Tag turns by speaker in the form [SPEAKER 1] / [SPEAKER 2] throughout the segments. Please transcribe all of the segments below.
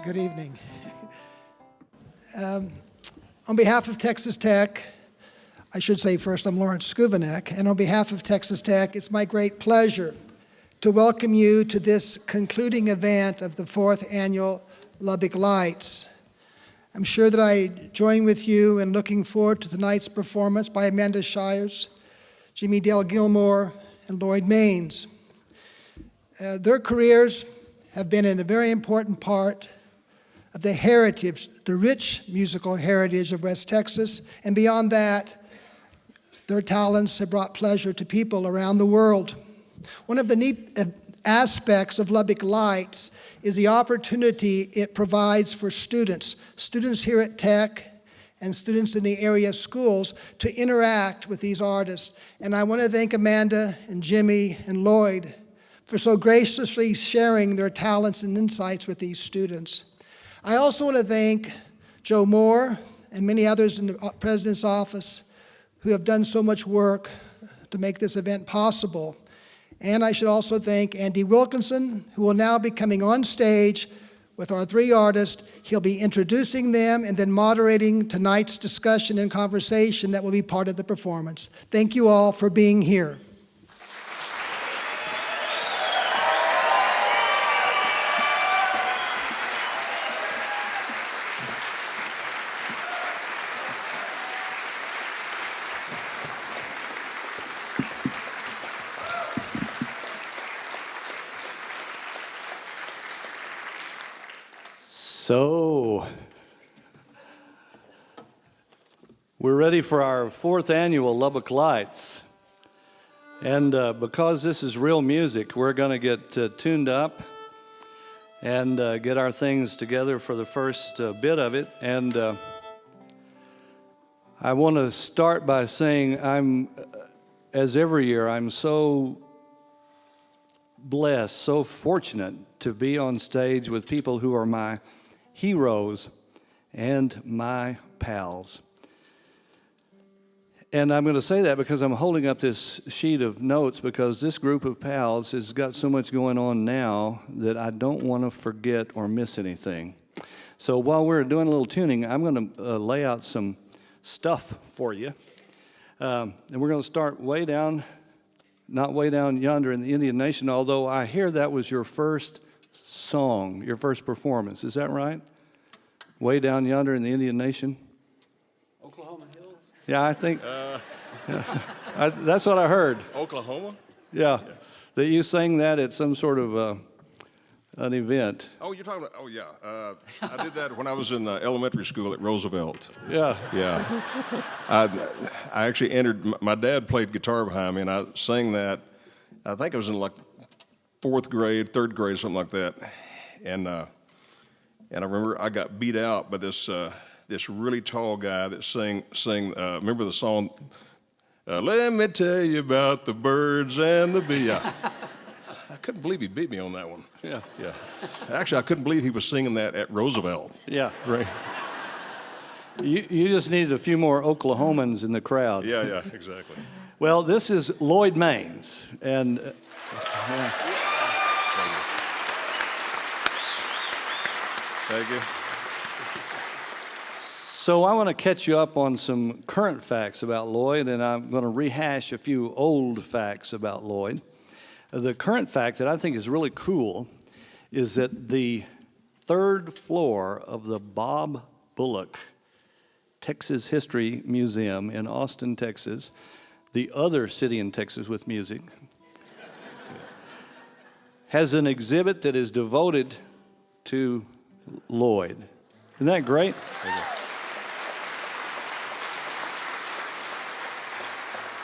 [SPEAKER 1] Good evening. On behalf of Texas Tech, I should say first I'm Lawrence Skuvanek, and on behalf of Texas Tech, it's my great pleasure to welcome you to this concluding event of the 4th Annual Lubbock Lights. I'm sure that I join with you in looking forward to tonight's performance by Amanda Shires, Jimmie, Dale Gilmore, and Lloyd Maines. Their careers have been a very important part of the heritage, the rich musical heritage of West Texas, and beyond that, their talents have brought pleasure to people around the world. One of the neat aspects of Lubbock Lights is the opportunity it provides for students here at Tech and students in the area schools to interact with these artists. And I want to thank Amanda and Jimmie and Lloyd for so graciously sharing their talents and insights with these students. I also want to thank Joe Moore and many others in the President's office who have done so much work to make this event possible. And I should also thank Andy Wilkinson, who will now be coming on stage with our 3 artists. He'll be introducing them and then moderating tonight's discussion and conversation that will be part of the performance. Thank you all for being here.
[SPEAKER 2] So, we're ready for our 4th annual Lubbock Lights. And because this is real music, we're going to get tuned up and get our things together for the first bit of it. And I want to start by saying as every year, I'm so blessed, so fortunate to be on stage with people who are my heroes and my pals. And I'm going to say that because I'm holding up this sheet of notes because this group of pals has got so much going on now that I don't want to forget or miss anything. So while we're doing a little tuning, I'm going to lay out some stuff for you. And we're going to start way down, not way down yonder in the Indian Nation, although I hear that was your first song, your first performance. Is that right? Way down yonder in the Indian Nation?
[SPEAKER 3] Oklahoma Hills?
[SPEAKER 2] Yeah, I think. That's what I heard.
[SPEAKER 3] Oklahoma?
[SPEAKER 2] Yeah. That you sang that at some sort of an event.
[SPEAKER 3] Oh, you're talking about, oh, yeah. I did that when I was in elementary school at Roosevelt.
[SPEAKER 2] Yeah.
[SPEAKER 3] Yeah. I actually entered, my dad played guitar behind me, and I sang that, I think I was in like 4th grade, 3rd grade, something like that. And I remember I got beat out by this really tall guy that sang. Remember the song? Let me tell you about the birds and the bees. I couldn't believe he beat me on that one.
[SPEAKER 2] Yeah.
[SPEAKER 3] Yeah. Actually, I couldn't believe he was singing that at Roosevelt.
[SPEAKER 2] Yeah.
[SPEAKER 3] Right.
[SPEAKER 2] You just needed a few more Oklahomans in the crowd.
[SPEAKER 3] Yeah, exactly.
[SPEAKER 2] Well, this is Lloyd Maines, and yeah.
[SPEAKER 3] Thank you.
[SPEAKER 2] So I want to catch you up on some current facts about Lloyd, and I'm going to rehash a few old facts about Lloyd. The current fact that I think is really cool is that the 3rd floor of the Bob Bullock Texas History Museum in Austin, Texas, the other city in Texas with music, has an exhibit that is devoted to Lloyd. Isn't that great?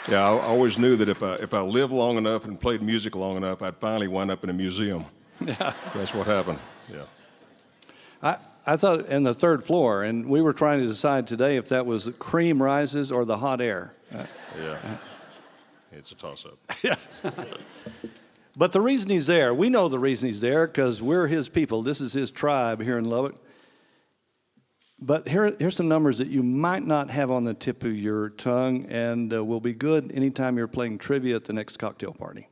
[SPEAKER 3] Yeah, I always knew that if I lived long enough and played music long enough, I'd finally wind up in a museum.
[SPEAKER 2] Yeah.
[SPEAKER 3] That's what happened, yeah.
[SPEAKER 2] I thought in the 3rd floor, and we were trying to decide today if that was cream rises or the hot air.
[SPEAKER 3] Yeah, it's a toss-up.
[SPEAKER 2] Yeah. But the reason he's there, we know the reason he's there because we're his people. This is his tribe here in Lubbock. But here's some numbers that you might not have on the tip of your tongue and will be good anytime you're playing trivia at the next cocktail party.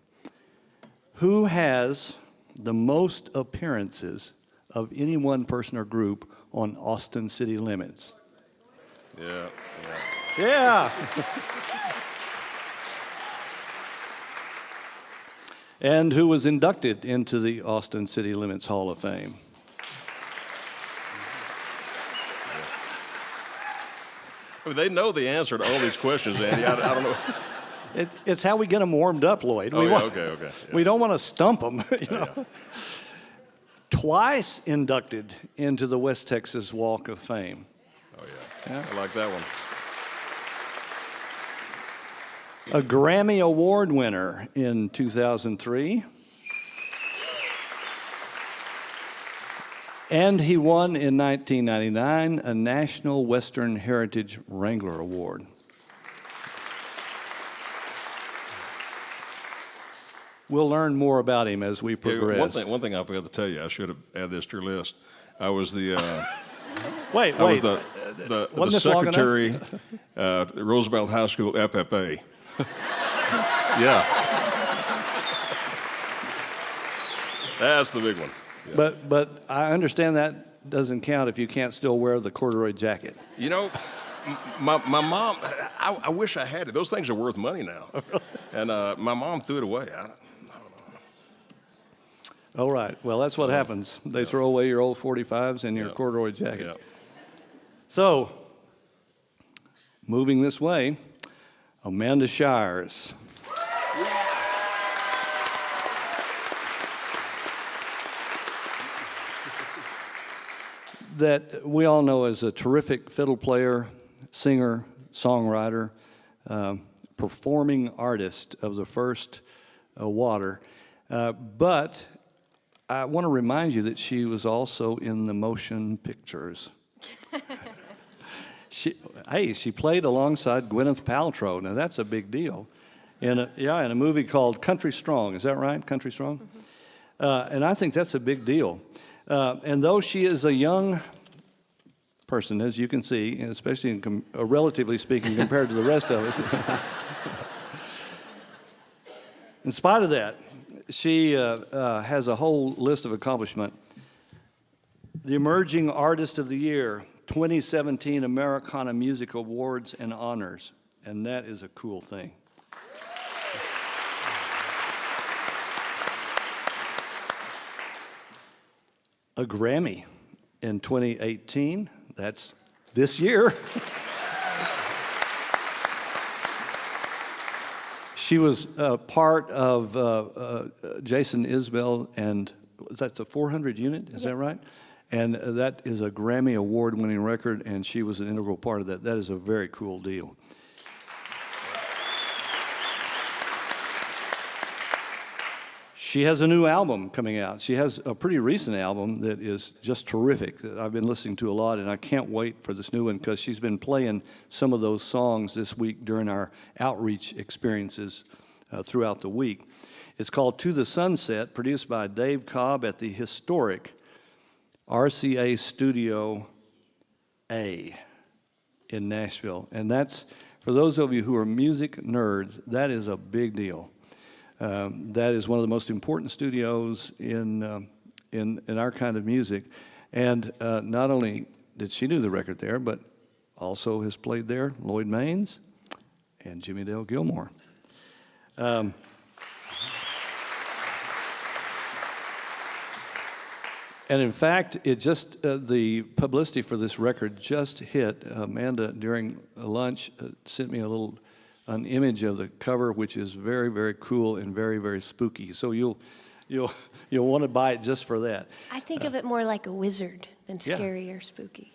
[SPEAKER 2] Who has the most appearances of any one person or group on Austin city limits.
[SPEAKER 3] Yeah.
[SPEAKER 2] Yeah. And who was inducted into the Austin City Limits Hall of Fame.
[SPEAKER 3] I mean, they know the answer to all these questions, Andy. I don't know.
[SPEAKER 2] It's how we get them warmed up, Lloyd.
[SPEAKER 3] Oh, yeah, okay. Yeah.
[SPEAKER 2] We don't want to stump them, you know.
[SPEAKER 3] Yeah.
[SPEAKER 2] Twice inducted into the West Texas Walk of Fame.
[SPEAKER 3] Oh, yeah. I like that one.
[SPEAKER 2] A Grammy Award winner in 2003. And he won in 1999 a National Western Heritage Wrangler Award. We'll learn more about him as we progress.
[SPEAKER 3] One thing I forgot to tell you, I should have added this to your list. I was the
[SPEAKER 2] Wait.
[SPEAKER 3] I was the
[SPEAKER 2] Wasn't this long enough?
[SPEAKER 3] secretary at Roosevelt High School FFA. Yeah. That's the big one. Yeah.
[SPEAKER 2] But I understand that doesn't count if you can't still wear the corduroy jacket.
[SPEAKER 3] You know, my mom, I wish I had it. Those things are worth money now. And my mom threw it away. I don't know.
[SPEAKER 2] All right. Well, that's what happens. They throw away your old 45s and your corduroy jacket.
[SPEAKER 3] Yeah.
[SPEAKER 2] So, moving this way, Amanda Shires. That we all know as a terrific fiddle player, singer, songwriter, performing artist of the first water. But I want to remind you that she was also in the motion pictures. She played alongside Gwyneth Paltrow. Now that's a big deal. In a movie called Country Strong. Is that right? Country Strong? Mm-hmm. And I think that's a big deal. And though she is a young person, as you can see, and especially relatively speaking compared to the rest of us, in spite of that, she has a whole list of accomplishment. The Emerging Artist of the Year, 2017 Americana Music Awards and Honors, and that is a cool thing. A Grammy in 2018, that's this year. She was part of Jason Isbell, and that's a 400 unit, is that right? And that is a Grammy Award-winning record, and she was an integral part of that. That is a very cool deal. She has a new album coming out. She has a pretty recent album that is just terrific that I've been listening to a lot, and I can't wait for this new one because she's been playing some of those songs this week during our outreach experiences throughout the week. It's called To the Sunset, produced by Dave Cobb at the historic RCA Studio A in Nashville. And that's, for those of you who are music nerds, that is a big deal. That is one of the most important studios in our kind of music. And not only did she do the record there, but also has played there Lloyd Maines and Jimmie Dale Gilmore. And in fact, it just the publicity for this record just hit. Amanda, during lunch, sent me an image of the cover, which is very, very cool and very, very spooky. So you'll want to buy it just for that.
[SPEAKER 4] I think of it more like a wizard than scary or spooky.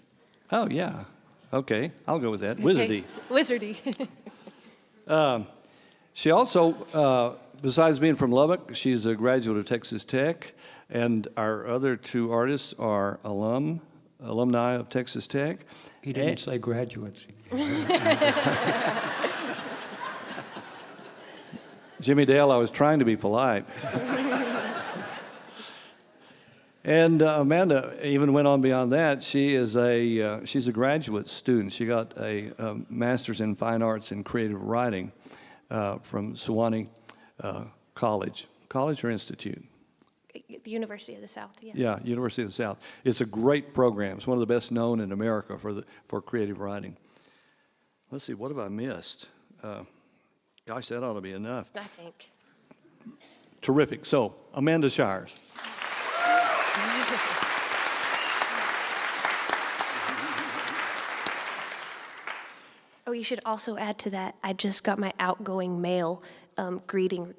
[SPEAKER 2] Oh yeah, okay, I'll go with that. Wizardy.
[SPEAKER 4] Wizardy.
[SPEAKER 2] She also, besides being from Lubbock, she's a graduate of Texas Tech, and our other two artists are alumni of Texas Tech.
[SPEAKER 5] He didn't say graduates.
[SPEAKER 2] Jimmie Dale, I was trying to be polite. And Amanda even went on beyond that. She's a graduate student. She got a master's in fine arts and creative writing from Sewanee College or Institute?
[SPEAKER 4] The University of the South, yeah.
[SPEAKER 2] Yeah, University of the South. It's a great program. It's one of the best known in America for creative writing. Let's see, what have I missed? Gosh, that ought to be enough.
[SPEAKER 4] I think.
[SPEAKER 2] Terrific. So, Amanda Shires.
[SPEAKER 4] Oh, you should also add to that, I just got my outgoing mail greeting.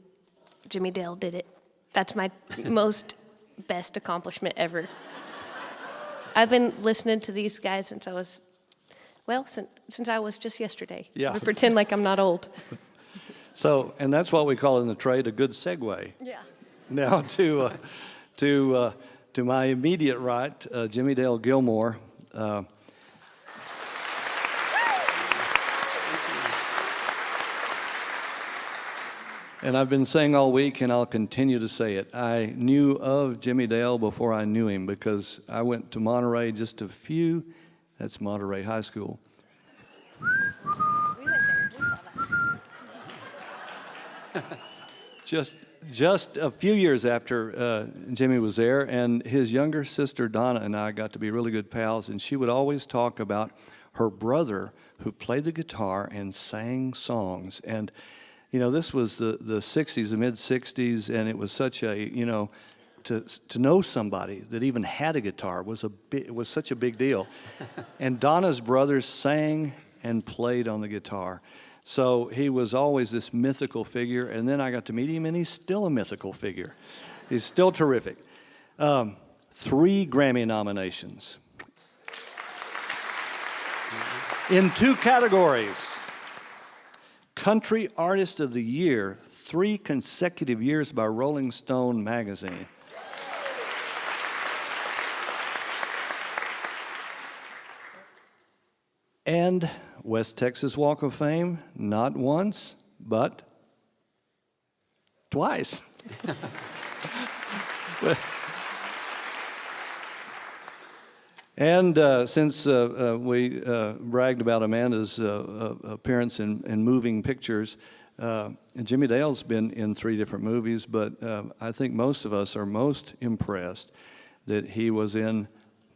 [SPEAKER 4] Jimmie Dale did it. That's my best accomplishment ever. I've been listening to these guys since I was, since I was just yesterday.
[SPEAKER 2] Yeah.
[SPEAKER 4] I pretend like I'm not old.
[SPEAKER 2] So, and that's what we call in the trade a good segue.
[SPEAKER 4] Yeah.
[SPEAKER 2] Now to my immediate right, Jimmie Dale Gilmore. And I've been saying all week, and I'll continue to say it, I knew of Jimmie Dale before I knew him because I went to Monterey that's Monterey High School.
[SPEAKER 4] We went there. We saw that.
[SPEAKER 2] Just a few years after Jimmie was there, and his younger sister Donna and I got to be really good pals, and she would always talk about her brother who played the guitar and sang songs. And you know, this was the 60s, the mid-60s, and it was such a, you know, to know somebody that even had a guitar was such a big deal. And Donna's brothers sang and played on the guitar. So he was always this mythical figure, and then I got to meet him, and he's still a mythical figure. He's still terrific. 3 Grammy nominations. In 2 categories. Country Artist of the Year, 3 consecutive years by Rolling Stone magazine. And West Texas Walk of Fame, not once, but twice. And since we bragged about Amanda's appearance in moving pictures, Jimmie Dale's been in 3 different movies, but I think most of us are most impressed that he was in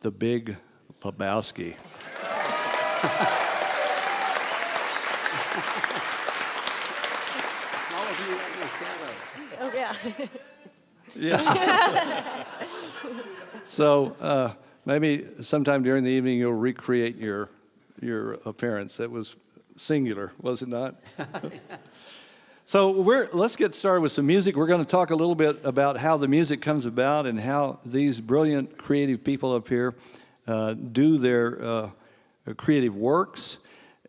[SPEAKER 2] The Big Lebowski.
[SPEAKER 4] Oh, yeah.
[SPEAKER 2] Yeah. So maybe sometime during the evening you'll recreate your appearance. That was singular, was it not? So let's get started with some music. We're going to talk a little bit about how the music comes about and how these brilliant creative people up here do their creative works,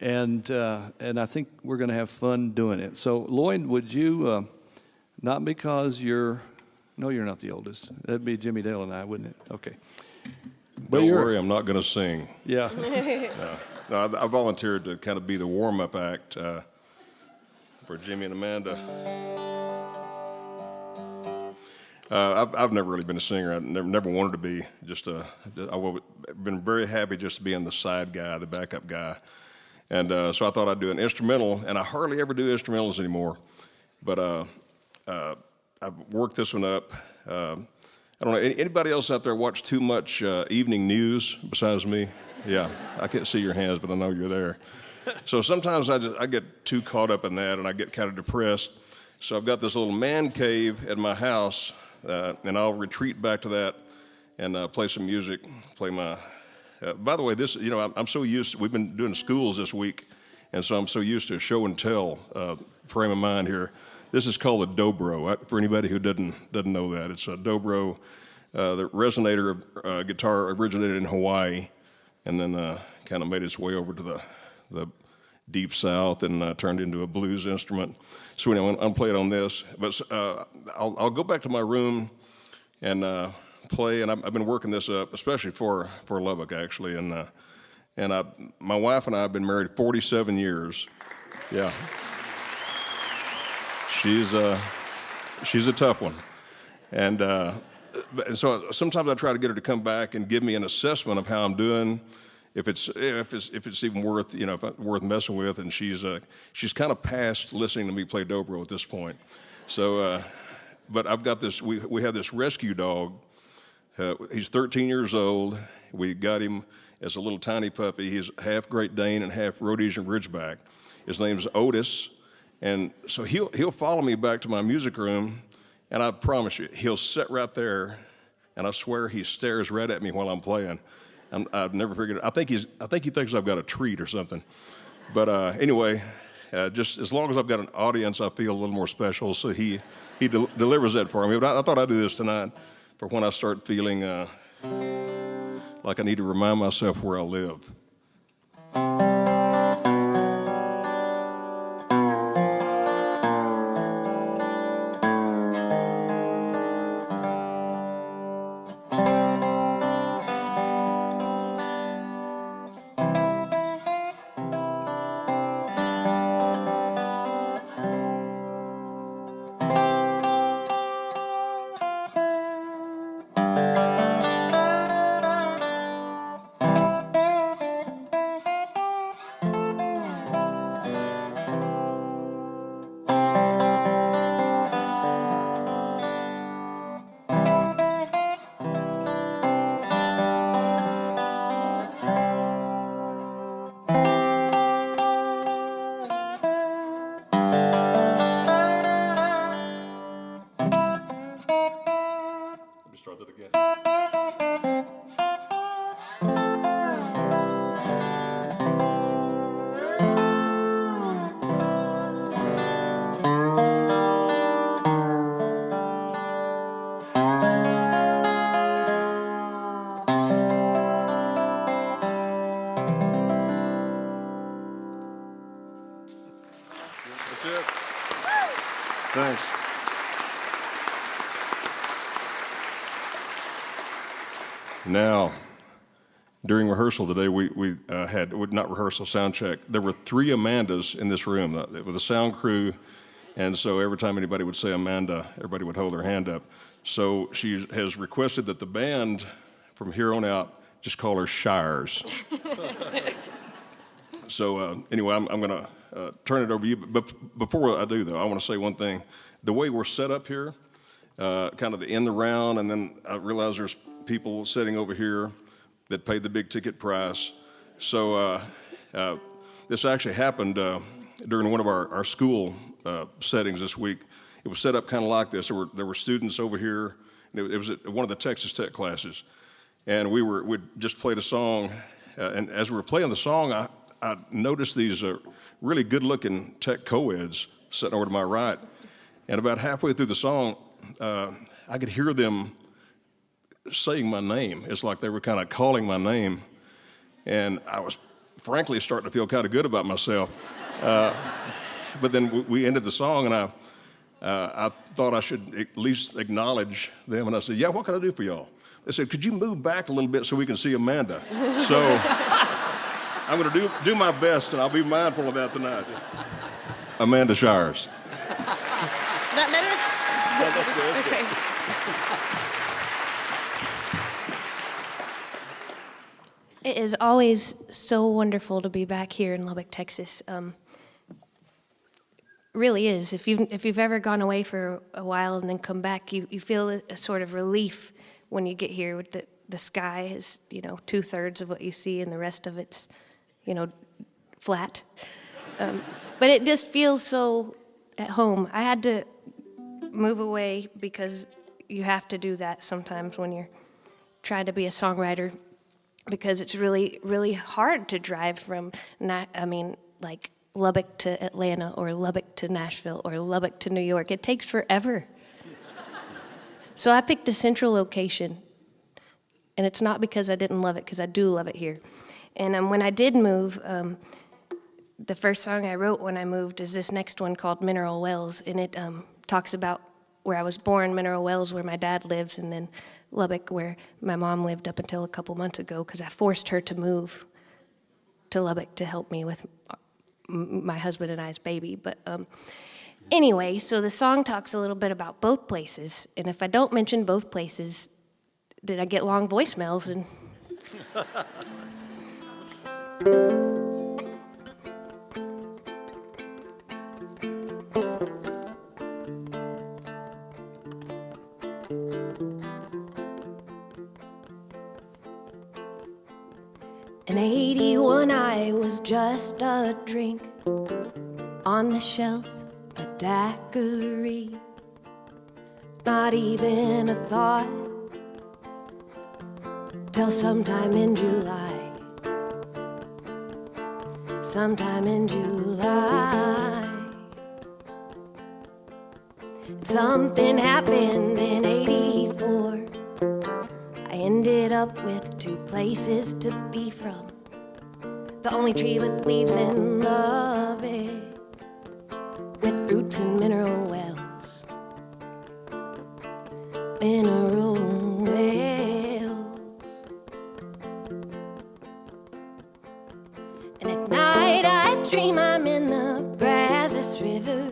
[SPEAKER 2] and I think we're going to have fun doing it. So Lloyd, would you, not because you're not the oldest. That'd be Jimmie Dale and I, wouldn't it? Okay. But
[SPEAKER 3] Don't worry, I'm not going to sing.
[SPEAKER 2] Yeah.
[SPEAKER 3] No, I volunteered to kind of be the warm-up act for Jimmie and Amanda. I've never really been a singer. I never wanted to be. I've been very happy just to be the side guy, the backup guy. And so I thought I'd do an instrumental, and I hardly ever do instrumentals anymore. But I've worked this one up. I don't know, anybody else out there watch too much evening news besides me? Yeah, I can't see your hands, but I know you're there. So sometimes I get too caught up in that, and I get kind of depressed. So I've got this little man cave at my house, and I'll retreat back to that and play some music, play my... by the way, this, I'm so used to, we've been doing schools this week, and so I'm so used to show and tell frame of mind here. This is called a dobro. For anybody who doesn't know that, it's a dobro. The resonator guitar originated in Hawaii, and then kind of made its way over to the deep south and turned into a blues instrument. So anyway, I'm playing on this, but I'll go back to my room and play. And I've been working this up, especially for Lubbock actually. And my wife and I have been married 47 years. Yeah. She's a tough one, and so sometimes I try to get her to come back and give me an assessment of how I'm doing, if it's even worth worth messing with. And she's kind of past listening to me play dobro at this point, so but I've got this, we have this rescue dog. He's 13 years old. We got him as a little tiny puppy. He's half Great Dane and half Rhodesian Ridgeback. His name's Otis. And so he'll follow me back to my music room, and I promise you, he'll sit right there, and I swear he stares right at me while I'm playing. I've never figured it. I think he thinks I've got a treat or something. But anyway, just as long as I've got an audience, I feel a little more special. So he delivers that for me. But I thought I'd do this tonight for when I start feeling like I need to remind myself where I live. Start that again. That's it. Thanks. Now, during rehearsal today, we had, not rehearsal, sound check. There were 3 Amandas in this room with a sound crew, and so every time anybody would say Amanda, everybody would hold their hand up. So she has requested that the band, from here on out, just call her Shires. So anyway, I'm going to turn it over to you. But before I do, though, I want to say one thing. The way we're set up here, kind of in the round, and then I realize there's people sitting over here that paid the big ticket price. So this actually happened during one of our school settings this week. It was set up kind of like this. There were students over here. And it was at one of the Texas Tech classes, and we'd just played a song. And as we were playing the song, I noticed these really good-looking tech co-eds sitting over to my right. And about halfway through the song, I could hear them saying my name. It's like they were kind of calling my name, and I was frankly starting to feel kind of good about myself. But then we ended the song, and I thought I should at least acknowledge them, and I said, "Yeah, what can I do for y'all?" They said, "Could you move back a little bit so we can see Amanda?" So I'm going to do my best, and I'll be mindful of that tonight. Amanda Shires.
[SPEAKER 4] That better?
[SPEAKER 3] Yeah, that's good.
[SPEAKER 4] Okay. It is always so wonderful to be back here in Lubbock, Texas. Really is. If you've ever gone away for a while and then come back, you feel a sort of relief when you get here. With the sky is 2/3 of what you see, and the rest of it's flat. But it just feels so at home. I had to move away because you have to do that sometimes when you're trying to be a songwriter, because it's really, really hard to drive from, like Lubbock to Atlanta or Lubbock to Nashville or Lubbock to New York. It takes forever. So I picked a central location, and it's not because I didn't love it, because I do love it here. And when I did move, the first song I wrote when I moved is this next one called Mineral Wells, and it talks about where I was born, Mineral Wells, where my dad lives, and then Lubbock, where my mom lived up until a couple months ago, because I forced her to move to Lubbock to help me with my husband and I's baby. But anyway, so the song talks a little bit about both places, and if I don't mention both places, then I get long voicemails, and In 81 I was just a drink, on the shelf a daiquiri, not even a thought, till sometime in July. Sometime in July, something happened in 84. I ended up with 2 places to be from, the only tree with leaves in Lubbock, with roots and mineral wells. Mineral wells. And at night I dream I'm in the Brazos River,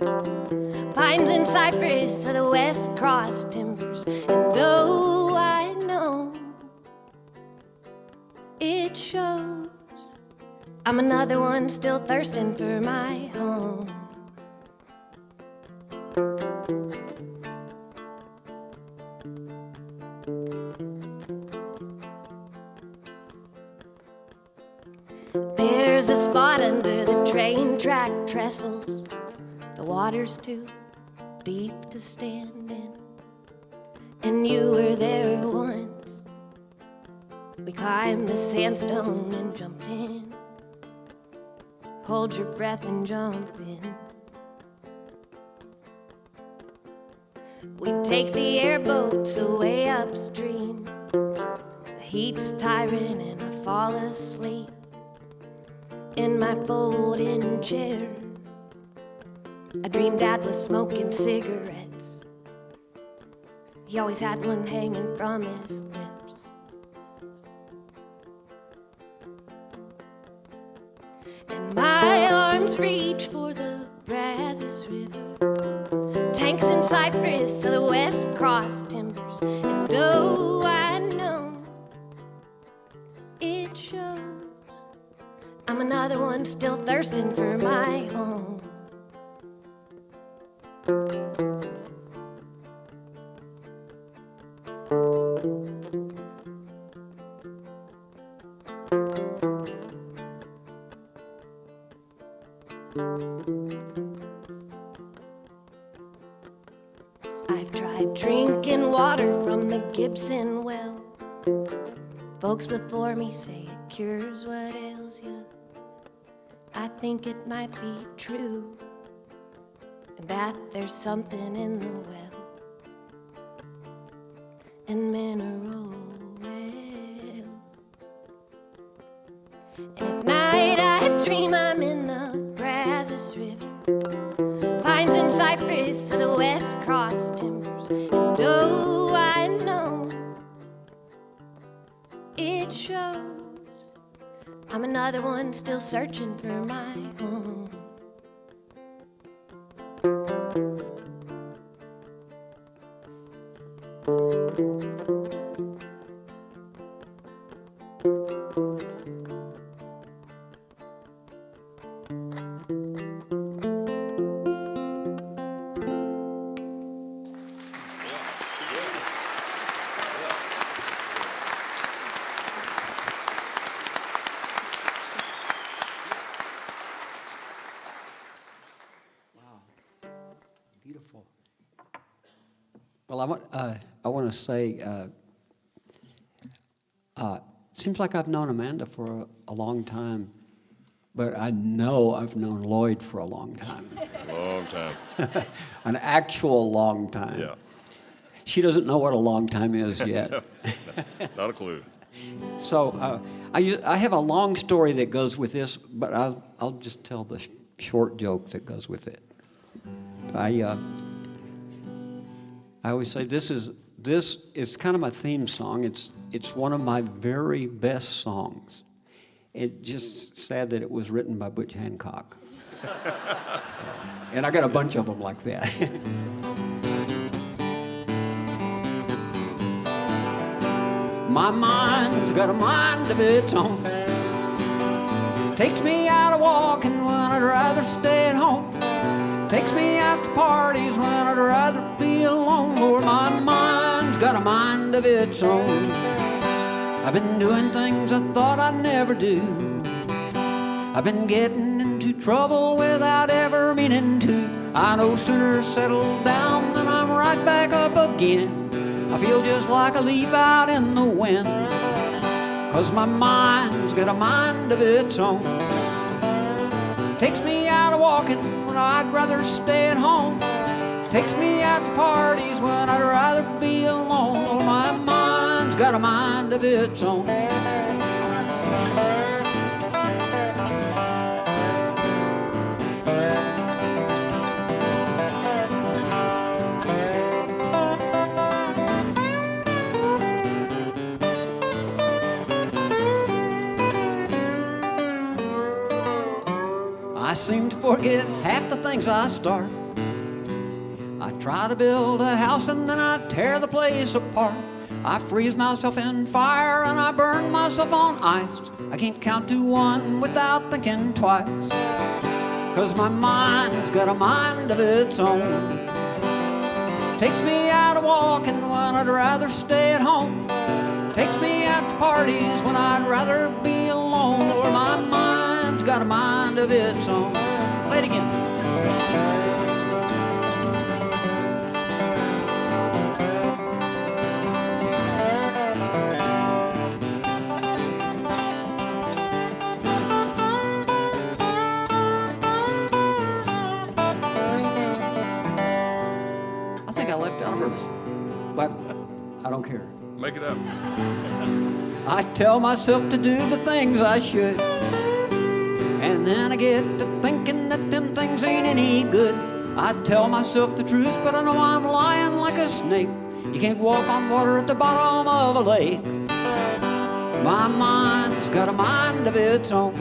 [SPEAKER 4] pines and cypress are the West Cross timbers, and oh, I know it shows. I'm another one still thirsting for my home. There's a spot under the train track trestles. The water's too deep to stand in, and you were there once. We climbed the sandstone and jumped in. Hold your breath and jump in. We'd take the airboats away upstream. The heat's tiring and I fall asleep in my folding chair. I dreamed Dad was smoking cigarettes. He always had one hanging from his lips. And my arms reach for the Brazos River, tanks and cypress are the West Cross timbers, and oh, I know it shows. I'm another one still thirsting for my home. I've tried drinking water from the Gibson well. Folks before me say it cures what ails you. I think it might be true, and that there's something in the well, and mineral wells. And at night I dream I'm in the Brazos River, pines and cypress are the West Cross timbers, and oh, I know it shows. I'm another one still searching for my home.
[SPEAKER 5] Beautiful. Well, I want to say, seems like I've known Amanda for a long time, but I know I've known Lloyd for a long time.
[SPEAKER 3] Long time.
[SPEAKER 5] An actual long time.
[SPEAKER 3] Yeah.
[SPEAKER 5] She doesn't know what a long time is yet.
[SPEAKER 3] Not a clue.
[SPEAKER 5] So I have a long story that goes with this, but I'll just tell the short joke that goes with it. I always say this is kind of my theme song. It's one of my very best songs. It's just sad that it was written by Butch Hancock. And I got a bunch of them like that. My mind's got a mind of its own. Takes me out a walking when I'd rather stay at home. Takes me out to parties when I'd rather be alone. Lord, my mind's got a mind of its own. I've been doing things I thought I'd never do. I've been getting into trouble without ever meaning to. I no sooner settle down than I'm right back up again. I feel just like a leaf out in the wind, 'cause my mind's got a mind of its own. Takes me out of walking when I'd rather stay at home. Takes me out to parties when I'd rather be alone. Oh, my mind's got a mind of its own. I seem to forget half the things I start. I try to build a house and then I tear the place apart. I freeze myself in fire and I burn myself on ice. I can't count to one without thinking twice, 'cause my mind's got a mind of its own. Takes me out walking when I'd rather stay at home. Takes me out to parties when I'd rather be alone. Or my mind's got a mind of its own. Play it again. I think I left out a verse, but I don't care.
[SPEAKER 3] Make it up.
[SPEAKER 5] I tell myself to do the things I should, and then I get to thinking that them things ain't any good. I tell myself the truth, but I know I'm lying like a snake. You can't walk on water at the bottom of a lake. My mind's got a mind of its own.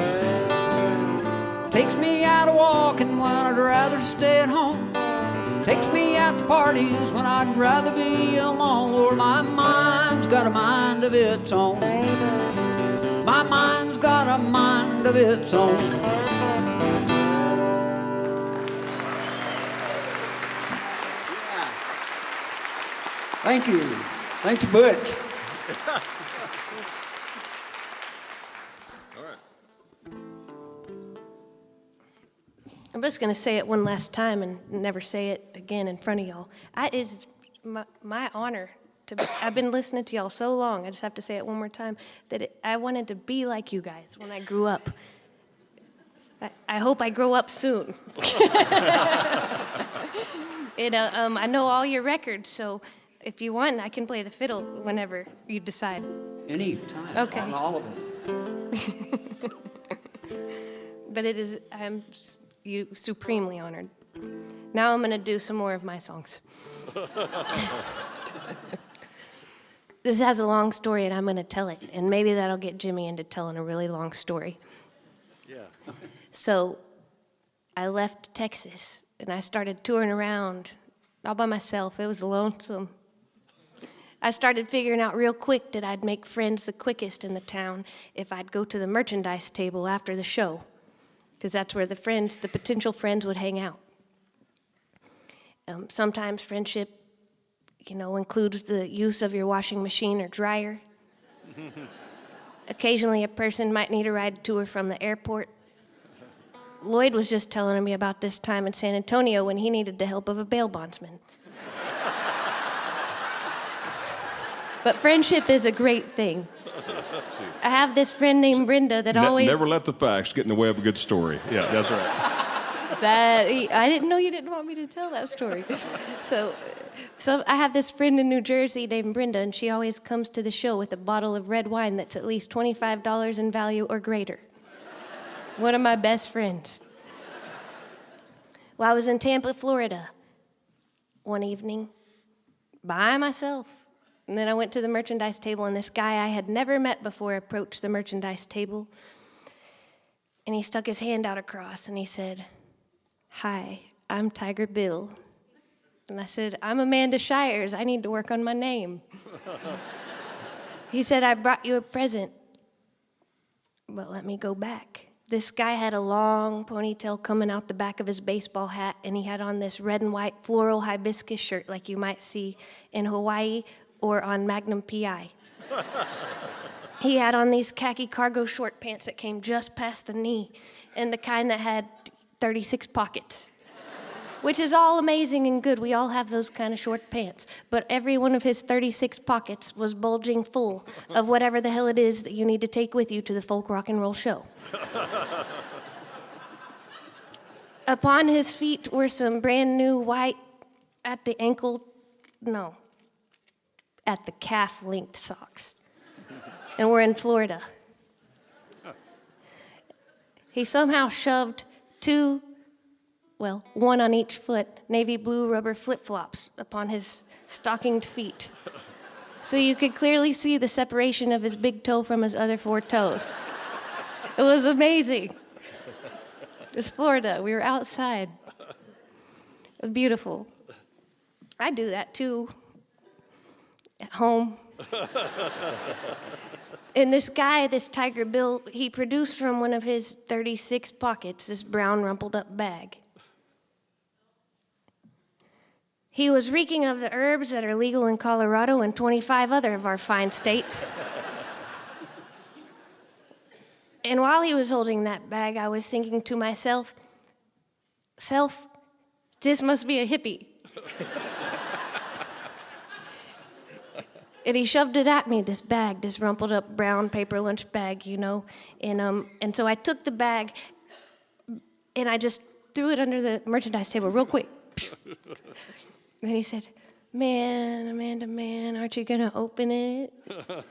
[SPEAKER 5] Takes me out walking when I'd rather stay at home. Takes me out to parties when I'd rather be alone. Lord, my mind's got a mind of its own. My mind's got a mind of its own. Yeah. Thank you. Thanks, Butch.
[SPEAKER 3] All right.
[SPEAKER 4] I'm just going to say it one last time and never say it again in front of y'all. It is my honor to be, I've been listening to y'all so long, I just have to say it one more time, that I wanted to be like you guys when I grew up. I hope I grow up soon. I know all your records, so if you want, I can play the fiddle whenever you decide.
[SPEAKER 5] Any time.
[SPEAKER 4] Okay.
[SPEAKER 5] On all of them.
[SPEAKER 4] But I'm supremely honored. Now I'm going to do some more of my songs. This has a long story, and I'm going to tell it, and maybe that'll get Jimmie into telling a really long story.
[SPEAKER 2] Yeah.
[SPEAKER 4] So I left Texas, and I started touring around all by myself. It was lonesome. I started figuring out real quick that I'd make friends the quickest in the town if I'd go to the merchandise table after the show, because that's where the potential friends would hang out. Sometimes friendship, includes the use of your washing machine or dryer. Occasionally, a person might need a ride to or from the airport. Lloyd was just telling me about this time in San Antonio when he needed the help of a bail bondsman. But friendship is a great thing. I have this friend named Brenda that always...
[SPEAKER 3] Never let the facts get in the way of a good story. Yeah, that's right.
[SPEAKER 4] I didn't know you didn't want me to tell that story. So I have this friend in New Jersey named Brenda, and she always comes to the show with a bottle of red wine that's at least $25 in value or greater. One of my best friends. Well, I was in Tampa, Florida, one evening by myself. And then I went to the merchandise table, and this guy I had never met before approached the merchandise table. And he stuck his hand out across, and he said, "Hi, I'm Tiger Bill." And I said, "I'm Amanda Shires. I need to work on my name." He said, "I brought you a present." But let me go back. This guy had a long ponytail coming out the back of his baseball hat, and he had on this red and white floral hibiscus shirt like you might see in Hawaii or on Magnum PI. He had on these khaki cargo short pants that came just past the knee, and the kind that had 36 pockets, which is all amazing and good. We all have those kind of short pants. But every one of his 36 pockets was bulging full of whatever the hell it is that you need to take with you to the folk rock and roll show. Upon his feet were some brand new white at the calf length socks. And we're in Florida. He somehow shoved one on each foot, navy blue rubber flip-flops upon his stockinged feet. So you could clearly see the separation of his big toe from his other 4 toes. It was amazing. It was Florida. We were outside. It was beautiful. I do that too, at home. And this guy, this Tiger Bill, he produced from one of his 36 pockets this brown rumpled up bag. He was reeking of the herbs that are legal in Colorado and 25 other of our fine states. And while he was holding that bag, I was thinking to myself, this must be a hippie. And he shoved it at me, this bag, this rumpled up brown paper lunch bag, you know. And so I took the bag and I just threw it under the merchandise table real quick. And he said, "Man, Amanda, man, aren't you gonna open it?"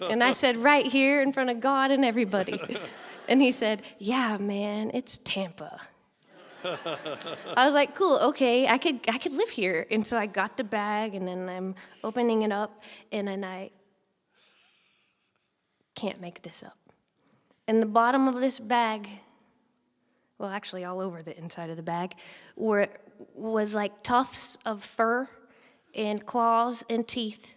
[SPEAKER 4] And I said, "Right here in front of God and everybody." And he said, "Yeah, man, it's Tampa." I was like, "Cool, okay, I could live here." And so I got the bag, and then I'm opening it up, and then I can't make this up. In the bottom of this bag, well, actually all over the inside of the bag, was like tufts of fur and claws and teeth.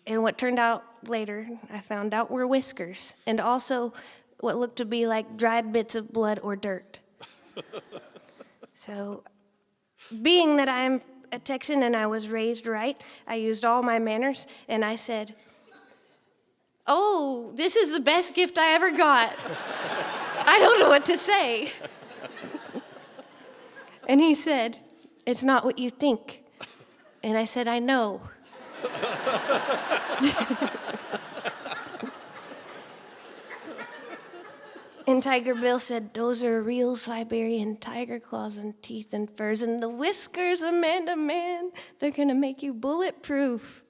[SPEAKER 4] And what turned out later, I found out, were whiskers, and also what looked to be like dried bits of blood or dirt. So, being that I'm a Texan and I was raised right, I used all my manners, and I said, "Oh, this is the best gift I ever got. I don't know what to say." And he said, "It's not what you think." And I said, "I know." And Tiger Bill said, "Those are real Siberian tiger claws and teeth and furs, and the whiskers, Amanda, man, they're gonna make you bulletproof."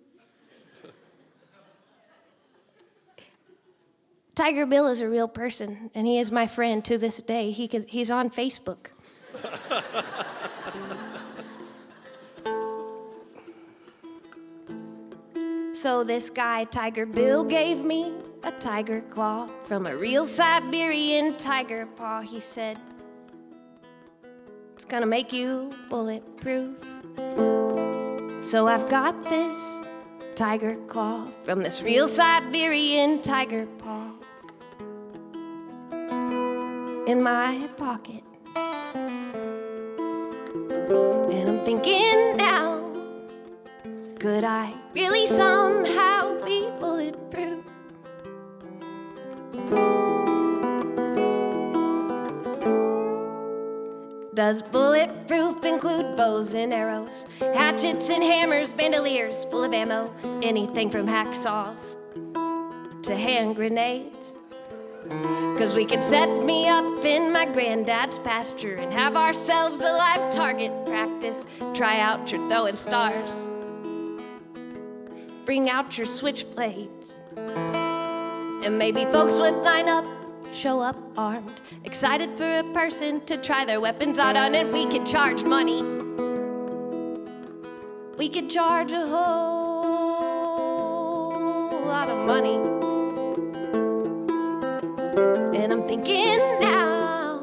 [SPEAKER 4] Tiger Bill is a real person, and he is my friend to this day. He's on Facebook. So this guy, Tiger Bill, gave me a tiger claw from a real Siberian tiger paw. He said, "It's gonna make you bulletproof." So I've got this tiger claw from this real Siberian tiger paw in my pocket. And I'm thinking now, could I really somehow be bulletproof? Does bulletproof include bows and arrows, hatchets and hammers, bandoliers full of ammo, anything from hacksaws to hand grenades? 'Cause we could set me up in my granddad's pasture and have ourselves a live target practice. Try out your throwing stars. Bring out your switchblades. And maybe folks would line up, show up armed, excited for a person to try their weapons out on, and we could charge money. We could charge a whole lot of money. And I'm thinking now,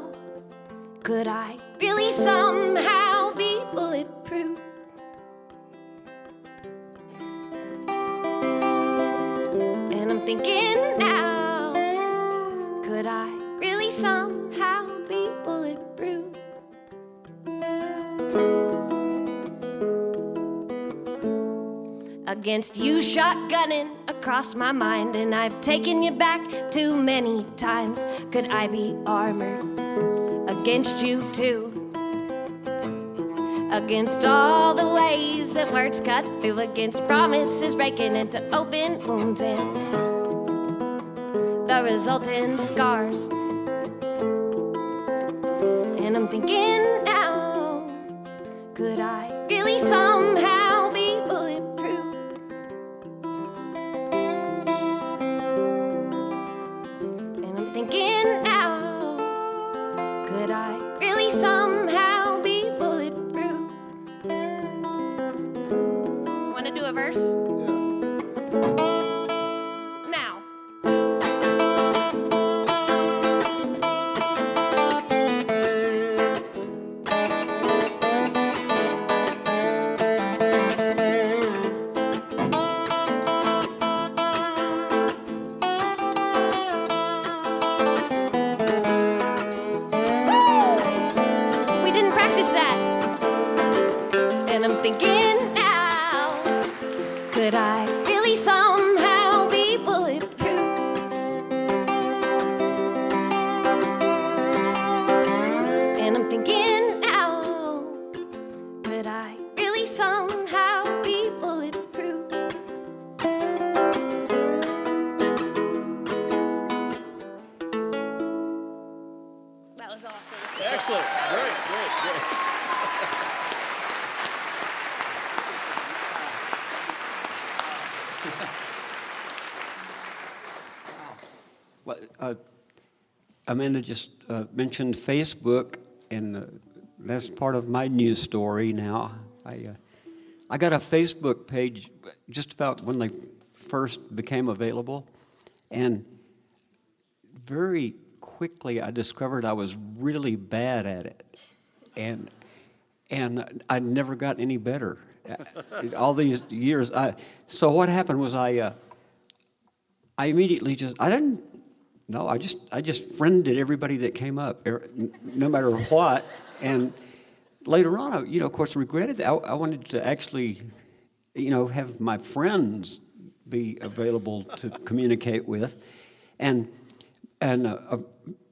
[SPEAKER 4] could I really somehow be bulletproof? And I'm thinking now, could I really somehow be bulletproof? Again. against you shotgunning across my mind, and I've taken you back too many times. Could I be armored against you too? Against all the ways that words cut through, against promises breaking into open wounds and the resulting scars. And I'm thinking now, could I really somehow be bulletproof? And I'm thinking now, could I really somehow be bulletproof? Want to do a verse? Now. We didn't practice that. And I'm thinking now, could I really somehow be bulletproof? And I'm thinking now, could I really somehow be bulletproof? That was awesome.
[SPEAKER 3] Excellent. Great.
[SPEAKER 5] Well, Amanda just mentioned Facebook, and that's part of my news story now. I got a Facebook page just about when they first became available, and very quickly I discovered I was really bad at it, and I never got any better. All these years, so what happened was I immediately I just friended everybody that came up, no matter what. And later on, I, of course, regretted that. I wanted to actually, have my friends be available to communicate with. And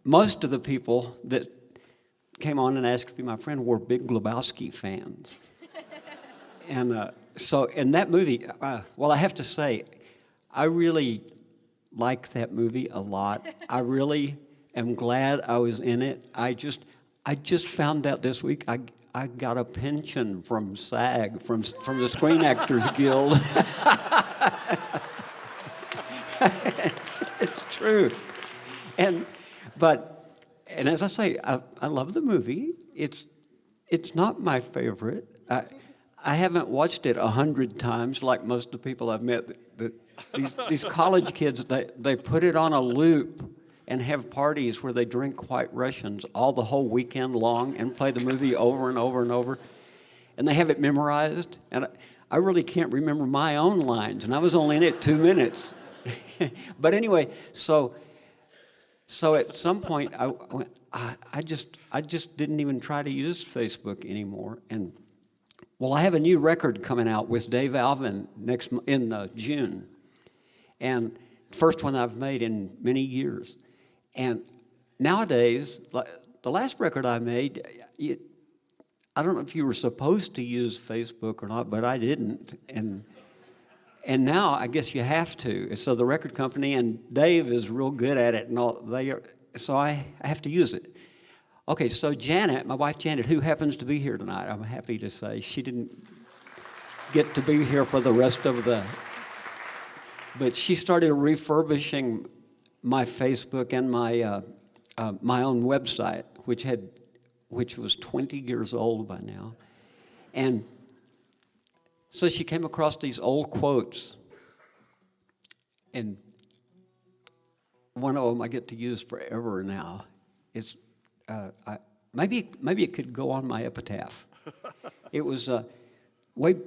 [SPEAKER 5] most of the people that came on and asked to be my friend were big Lebowski fans. And so in that movie, well, I have to say, I really like that movie a lot. I really am glad I was in it. I just found out this week I got a pension from SAG, from the Screen Actors Guild. It's true. And as I say, I love the movie. It's not my favorite. I haven't watched it 100 times like most of the people I've met. These college kids, they put it on a loop and have parties where they drink White Russians all the whole weekend long and play the movie over and over and over. And they have it memorized. And I really can't remember my own lines, and I was only in it 2 minutes. But anyway, so at some point, I just didn't even try to use Facebook anymore. And well, I have a new record coming out with Dave Alvin in June, and first one I've made in many years. And nowadays, the last record I made, I don't know if you were supposed to use Facebook or not, but I didn't. And now I guess you have to. So the record company and Dave is real good at it, and all so I have to use it. Okay, so Janet, my wife Janet, who happens to be here tonight, I'm happy to say she didn't get to be here for the rest of but she started refurbishing my Facebook and my my own website, which was 20 years old by now, and so she came across these old quotes, and one of them I get to use forever now. It's maybe it could go on my epitaph. It was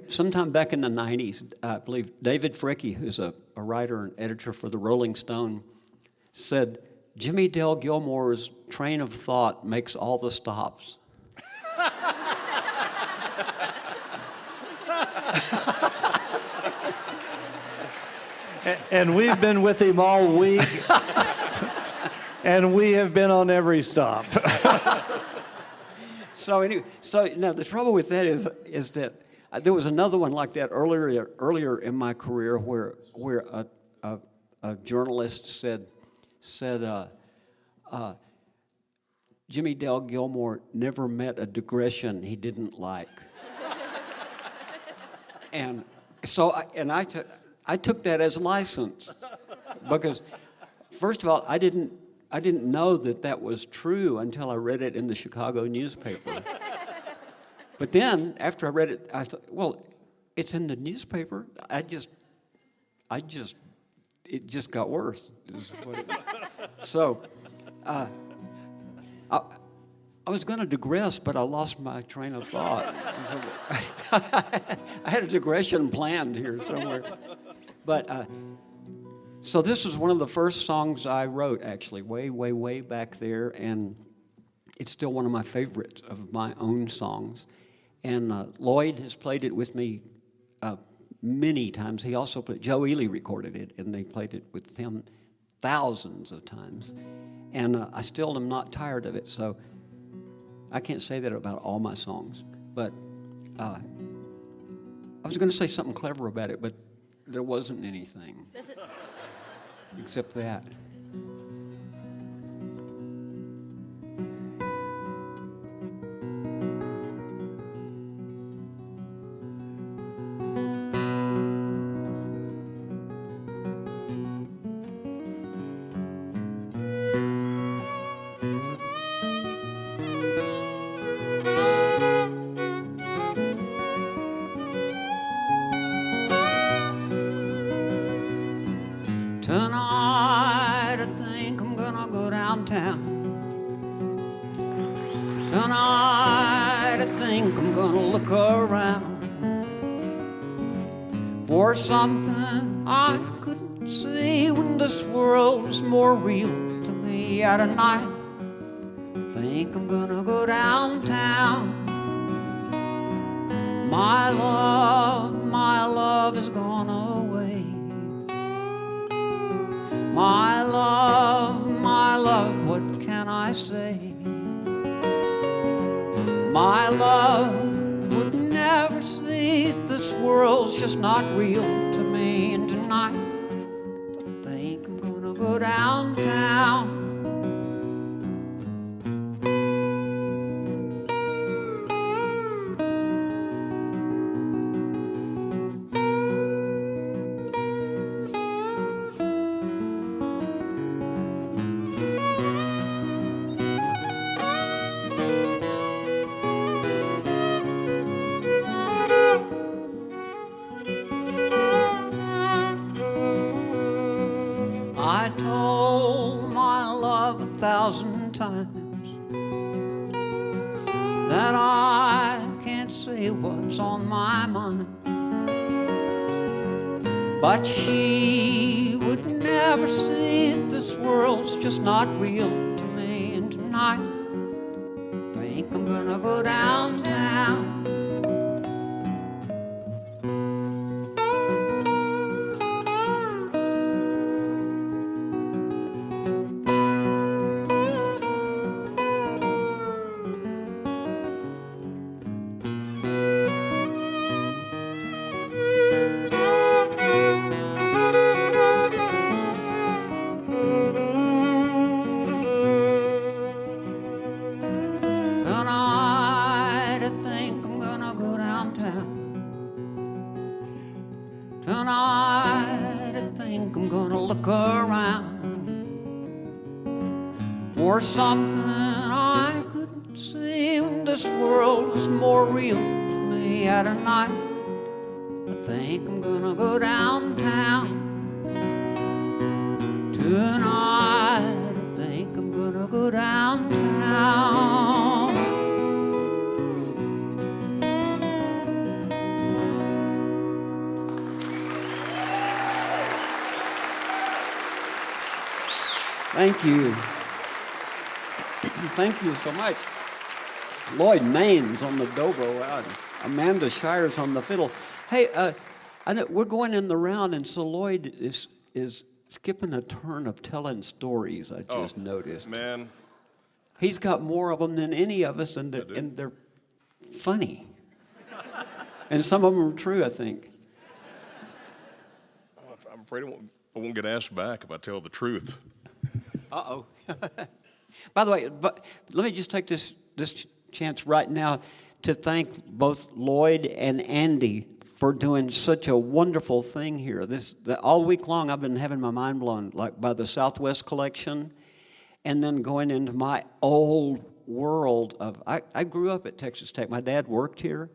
[SPEAKER 5] sometime back in the 90s, I believe David Fricke, who's a writer and editor for the Rolling Stone, said, "Jimmie Dale Gilmore's train of thought makes all the stops."
[SPEAKER 2] And we've been with him all week, and we have been on every stop.
[SPEAKER 5] So anyway, now the trouble with that is that there was another one like that earlier in my career where a journalist said Jimmie Dale Gilmore never met a digression he didn't like. And so I took that as license, because first of all, I didn't know that was true until I read it in the Chicago newspaper. But then after I read it, I thought, well, it's in the newspaper. It just got worse. So I was going to digress, but I lost my train of thought. So, I had a digression planned here somewhere. But so this was one of the first songs I wrote, actually, way, way, way back there, and it's still one of my favorites of my own songs. And Lloyd has played it with me many times. He also played, Joe Ely recorded it, and they played it with him thousands of times. And I still am not tired of it, so I can't say that about all my songs. But I was going to say something clever about it, but there wasn't anything except that. Tonight I think I'm gonna go downtown. Tonight I think I'm gonna look around for something I couldn't see when this world was more real to me. At a night, think I'm gonna go downtown. My love is gone away. My love, what can I say? My love would never see this world's just not real to me. And tonight, I think I'm gonna go downtown. I told my love 1,000 times that I can't say what's on my mind, but she would never see this world's just not real to me. And tonight, I think I'm gonna go downtown. Tonight I think I'm gonna go downtown. Tonight I think I'm gonna look around for something I couldn't see when this world was more real to me. At a night, I think I'm gonna go downtown. Tonight I think I'm gonna go downtown. Thank you. Thank you so much. Lloyd Maines on the dobro, Amanda Shires on the fiddle. Hey, I know we're going in the round, and so Lloyd is is skipping a turn of telling stories, I just noticed.
[SPEAKER 3] Man,
[SPEAKER 5] He's got more of them than any of us, and they're funny. And some of them are true, I think.
[SPEAKER 3] I'm afraid I won't get asked back if I tell the truth.
[SPEAKER 5] Uh-oh. By the way, but let me just take this chance right now to thank both Lloyd and Andy for doing such a wonderful thing here. All week long, I've been having my mind blown, like by the Southwest collection, and then going into my old world of. I grew up at Texas Tech. My dad worked here,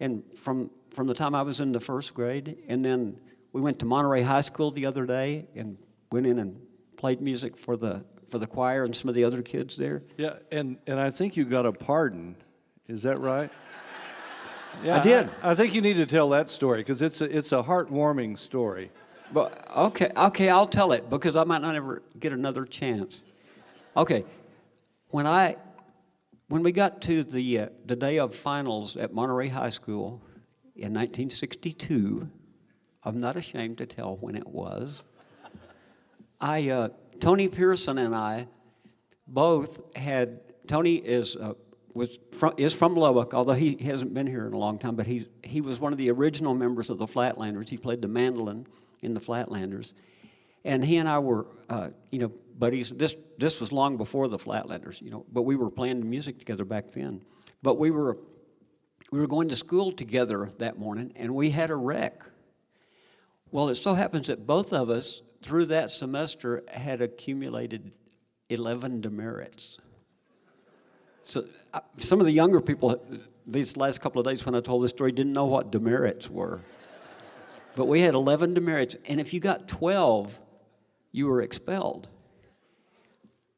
[SPEAKER 5] and from the time I was in the first grade, and then we went to Monterey High School the other day and went in and played music for the choir and some of the other kids there.
[SPEAKER 2] Yeah, and I think you got a pardon. Is that right? Yeah,
[SPEAKER 5] I did.
[SPEAKER 2] I think you need to tell that story because it's a heartwarming story.
[SPEAKER 5] But okay, I'll tell it because I might not ever get another chance. Okay, when we got to the day of finals at Monterey High School in 1962, I'm not ashamed to tell when it was. Tony Pearson and I both had. Tony is from Lubbock, although he hasn't been here in a long time. But he was one of the original members of the Flatlanders. He played the mandolin in the Flatlanders, and he and I were, buddies. This was long before the Flatlanders, But we were playing music together back then. But we were going to school together that morning, and we had a wreck. Well, it so happens that both of us, through that semester, had accumulated 11 demerits. So some of the younger people, these last couple of days when I told this story, didn't know what demerits were. But we had 11 demerits, and if you got 12, you were expelled.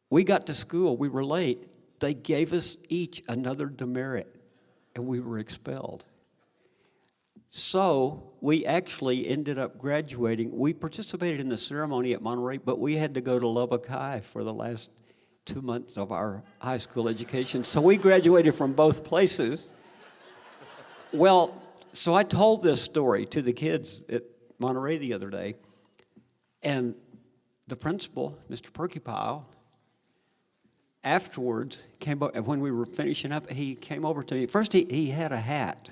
[SPEAKER 5] We got to school, we were late. They gave us each another demerit, and we were expelled. So we actually ended up graduating. We participated in the ceremony at Monterey, but we had to go to Lubbock High for the last 2 months of our high school education. So we graduated from both places. Well, so I told this story to the kids at Monterey the other day, and the principal, Mr. Perkypile, afterwards came up, and when we were finishing up, he came over to me. First, he had a hat.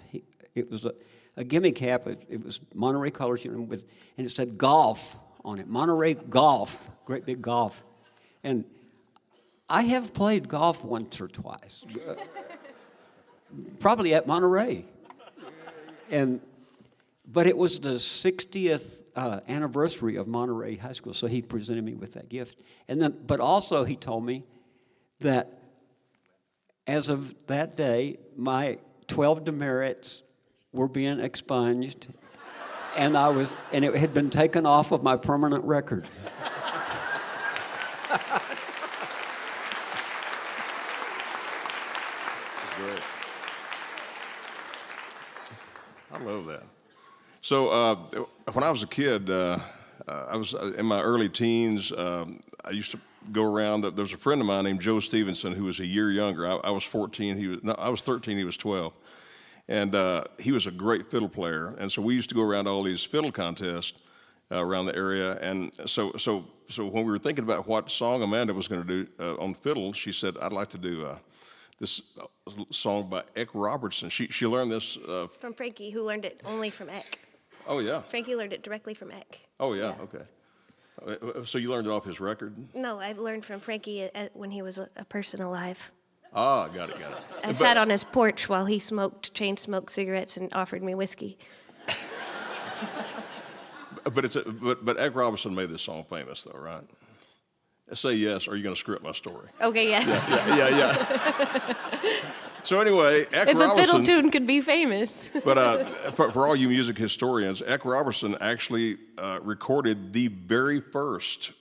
[SPEAKER 5] It was a gimmick cap. It was Monterey colors, and it said golf on it. Monterey golf, great big golf. And I have played golf once or twice, probably at Monterey. But it was the 60th anniversary of Monterey High School, so he presented me with that gift. But also he told me that as of that day, my 12 demerits were being expunged, and it had been taken off of my permanent record.
[SPEAKER 3] Great. I love that. So when I was a kid, I was in my early teens. I used to go around. There's a friend of mine named Joe Stevenson who was a year younger. I was 14. I was 13. He was 12, and he was a great fiddle player. And so we used to go around all these fiddle contests around the area. And so when we were thinking about what song Amanda was going to do on fiddle, she said, "I'd like to do this song by Eck Robertson." She learned this
[SPEAKER 4] From Frankie, who learned it only from Eck.
[SPEAKER 3] Oh yeah.
[SPEAKER 4] Frankie learned it directly from Eck.
[SPEAKER 3] Oh yeah. Okay. So you learned it off his record?
[SPEAKER 4] No, I learned from Frankie when he was a person alive.
[SPEAKER 3] Ah, got it.
[SPEAKER 4] I sat on his porch while he chain smoked cigarettes and offered me whiskey.
[SPEAKER 3] But Eck Robertson made this song famous, though, right? Say yes, or are you going to screw up my story?
[SPEAKER 4] Okay, yes.
[SPEAKER 3] Yeah. So anyway, Eck
[SPEAKER 4] If
[SPEAKER 3] Robertson.
[SPEAKER 4] a fiddle tune could be famous.
[SPEAKER 3] But for all you music historians, Eck Robertson actually recorded the very first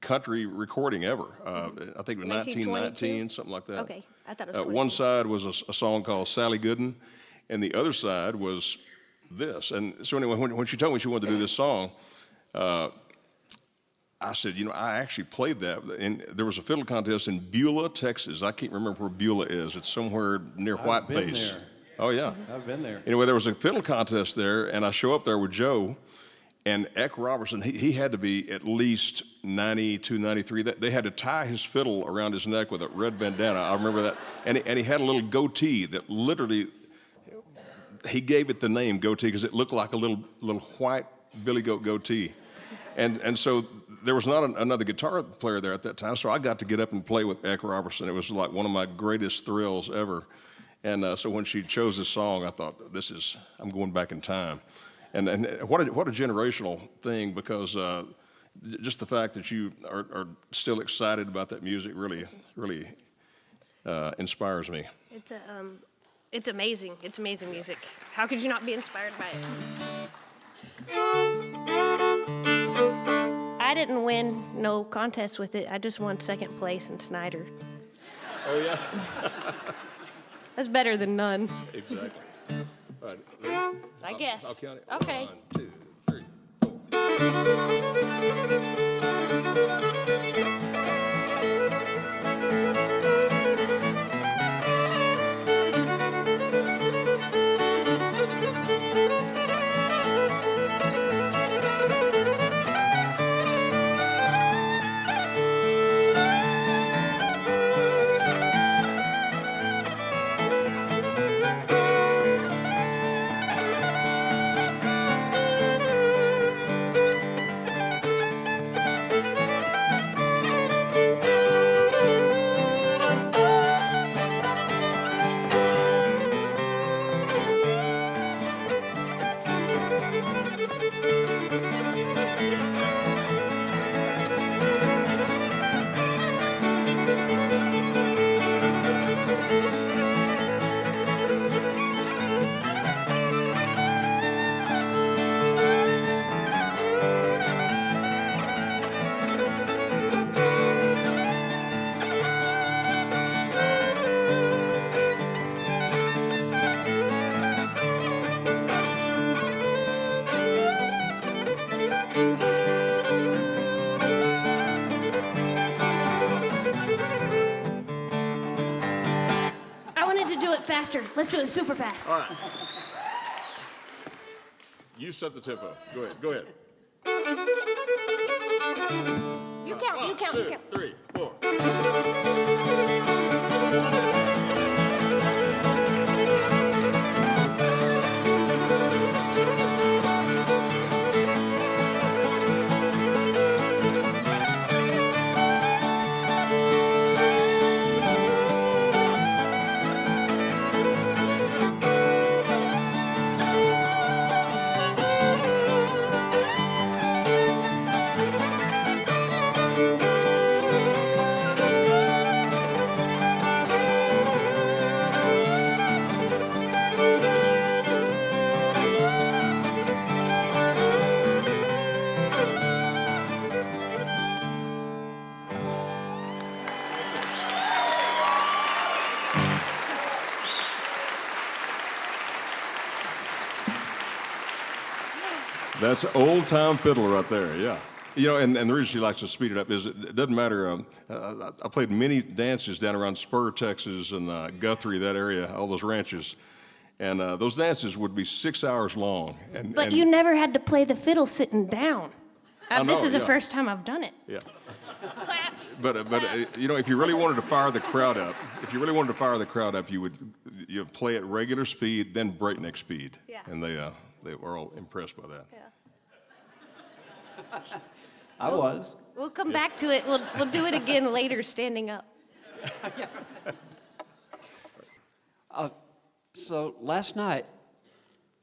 [SPEAKER 3] country recording ever. I think it was 1919, something like that.
[SPEAKER 4] Okay, I thought it was
[SPEAKER 3] one side was a song called Sally Gooden, and the other side was this. And so anyway, when she told me she wanted to do this song, I said, I actually played that. And there was a fiddle contest in Beulah, Texas. I can't remember where Beulah is. It's somewhere near White
[SPEAKER 2] been
[SPEAKER 3] Base.
[SPEAKER 2] there.
[SPEAKER 3] Oh, yeah.
[SPEAKER 2] I've been there.
[SPEAKER 3] Anyway, there was a fiddle contest there, and I show up there with Joe, And Eck Robertson, he had to be at least 92, 93. They had to tie his fiddle around his neck with a red bandana. I remember that. And he had a little goatee that literally, he gave it the name goatee because it looked like a little white billy goat goatee. And so there was not another guitar player there at that time, so I got to get up and play with Eck Robertson. It was like one of my greatest thrills ever. And so when she chose this song, I thought, I'm going back in time. And what a generational thing, because just the fact that you are still excited about that music really inspires me.
[SPEAKER 4] It's amazing. It's amazing music. How could you not be inspired by it? I didn't win no contest with it. I just won second place in Snyder.
[SPEAKER 3] Oh, yeah?
[SPEAKER 4] That's better than none.
[SPEAKER 3] Exactly. All right.
[SPEAKER 4] I guess.
[SPEAKER 3] I'll count it.
[SPEAKER 4] Okay.
[SPEAKER 3] 1, 2, 3, 4.
[SPEAKER 4] Faster. Let's do it super fast.
[SPEAKER 6] All right. You set the tempo. Go ahead.
[SPEAKER 4] You count.
[SPEAKER 6] One,
[SPEAKER 4] You count.
[SPEAKER 6] two,
[SPEAKER 4] You count.
[SPEAKER 6] 3, 4. That's old-time fiddle right there, yeah. You know, and the reason she likes to speed it up is it doesn't matter. I played many dances down around Spur, Texas, and Guthrie, that area, all those ranches. And those dances would be 6 hours long.
[SPEAKER 4] But you never had to play the fiddle sitting down. This is the
[SPEAKER 3] yeah.
[SPEAKER 4] first time I've done it.
[SPEAKER 3] Yeah.
[SPEAKER 4] Claps.
[SPEAKER 3] But you know, if you really wanted to fire the crowd up, you would play at regular speed, then breakneck speed.
[SPEAKER 4] Yeah.
[SPEAKER 3] And they were all impressed by that.
[SPEAKER 4] Yeah.
[SPEAKER 5] I was.
[SPEAKER 4] We'll come back to it. We'll do it again later, standing up.
[SPEAKER 5] So last night,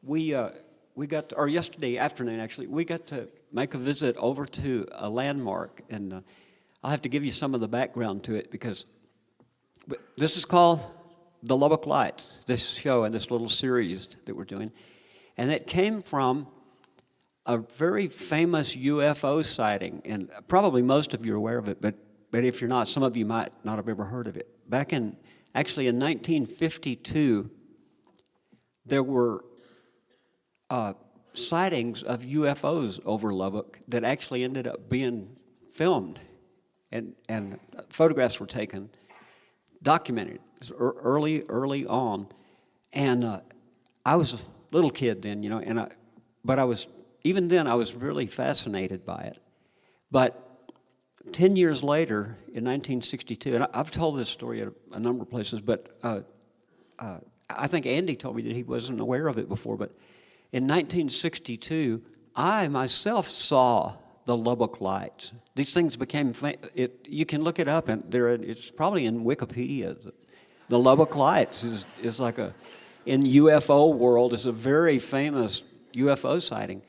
[SPEAKER 5] we got to, or yesterday afternoon actually, we got to make a visit over to a landmark, and I'll have to give you some of the background to it because this is called the Lubbock Lights, this show and this little series that we're doing, and it came from a very famous UFO sighting, and probably most of you are aware of it, but if you're not, some of you might not have ever heard of it. Back in 1952, there were sightings of UFOs over Lubbock that actually ended up being filmed, and photographs were taken, documented. It was early on, and I was a little kid then, you know, but I was even then I was really fascinated by it. But 10 years later, in 1962, and I've told this story at a number of places, but I think Andy told me that he wasn't aware of it before, but in 1962, I myself saw the Lubbock Lights. These things became you can look it up, and it's probably in Wikipedia. The Lubbock Lights is like in UFO world, is a very famous UFO sighting.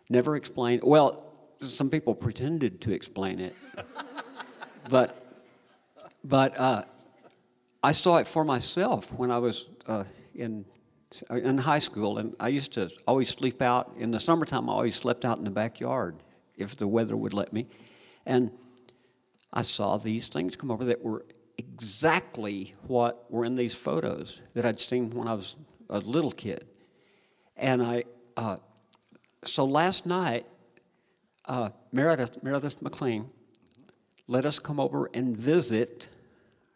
[SPEAKER 5] Never explained. Well, some people pretended to explain it, but I saw it for myself when I was in high school, and I used to always sleep out in the summertime. I always slept out in the backyard if the weather would let me, and I saw these things come over that were exactly what were in these photos that I'd seen when I was a little kid, and so last night. Meredith McLean let us come over and visit.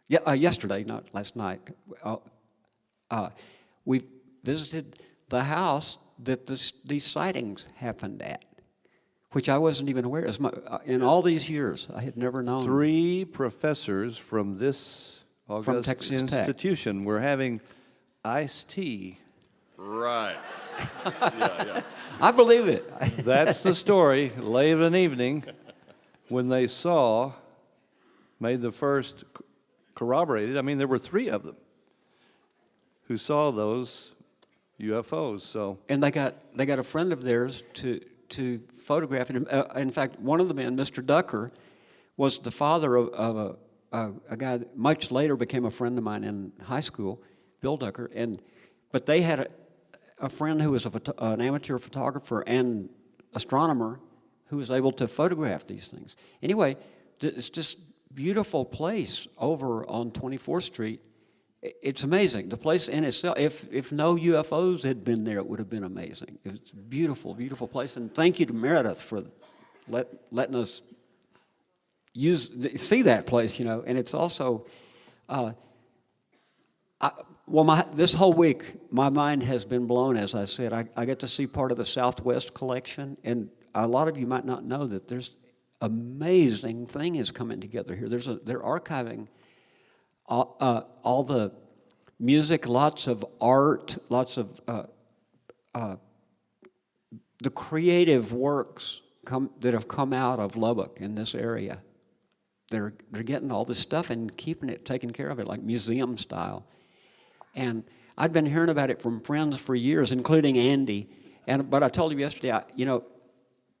[SPEAKER 5] Yesterday, not last night. We visited the house that these sightings happened at, which I wasn't even aware. In all these years, I had never known.
[SPEAKER 2] 3 professors from this august
[SPEAKER 5] Texas
[SPEAKER 2] institution were having iced tea.
[SPEAKER 6] Right. Yeah.
[SPEAKER 5] I believe it.
[SPEAKER 2] That's the story. Late of an evening, when they made the first corroborated. I mean, there were 3 of them who saw those UFOs. So,
[SPEAKER 5] and they got a friend of theirs to photograph it. In fact, one of the men, Mr. Ducker, was the father of a guy that much later became a friend of mine in high school, Bill Ducker. But they had a friend who was an amateur photographer and astronomer who was able to photograph these things. Anyway, it's this beautiful place over on 24th Street. It's amazing. The place in itself, if no UFOs had been there, it would have been amazing. It's a beautiful, beautiful place. And thank you to Meredith for letting us see that place, And it's also... this whole week, my mind has been blown, as I said. I get to see part of the Southwest collection, and a lot of you might not know that there's amazing thing is coming together here. They're archiving all the music, lots of art, lots of the creative works that have come out of Lubbock in this area. They're getting all this stuff and keeping it, taking care of it, like museum style. And I'd been hearing about it from friends for years, including Andy. But I told him yesterday,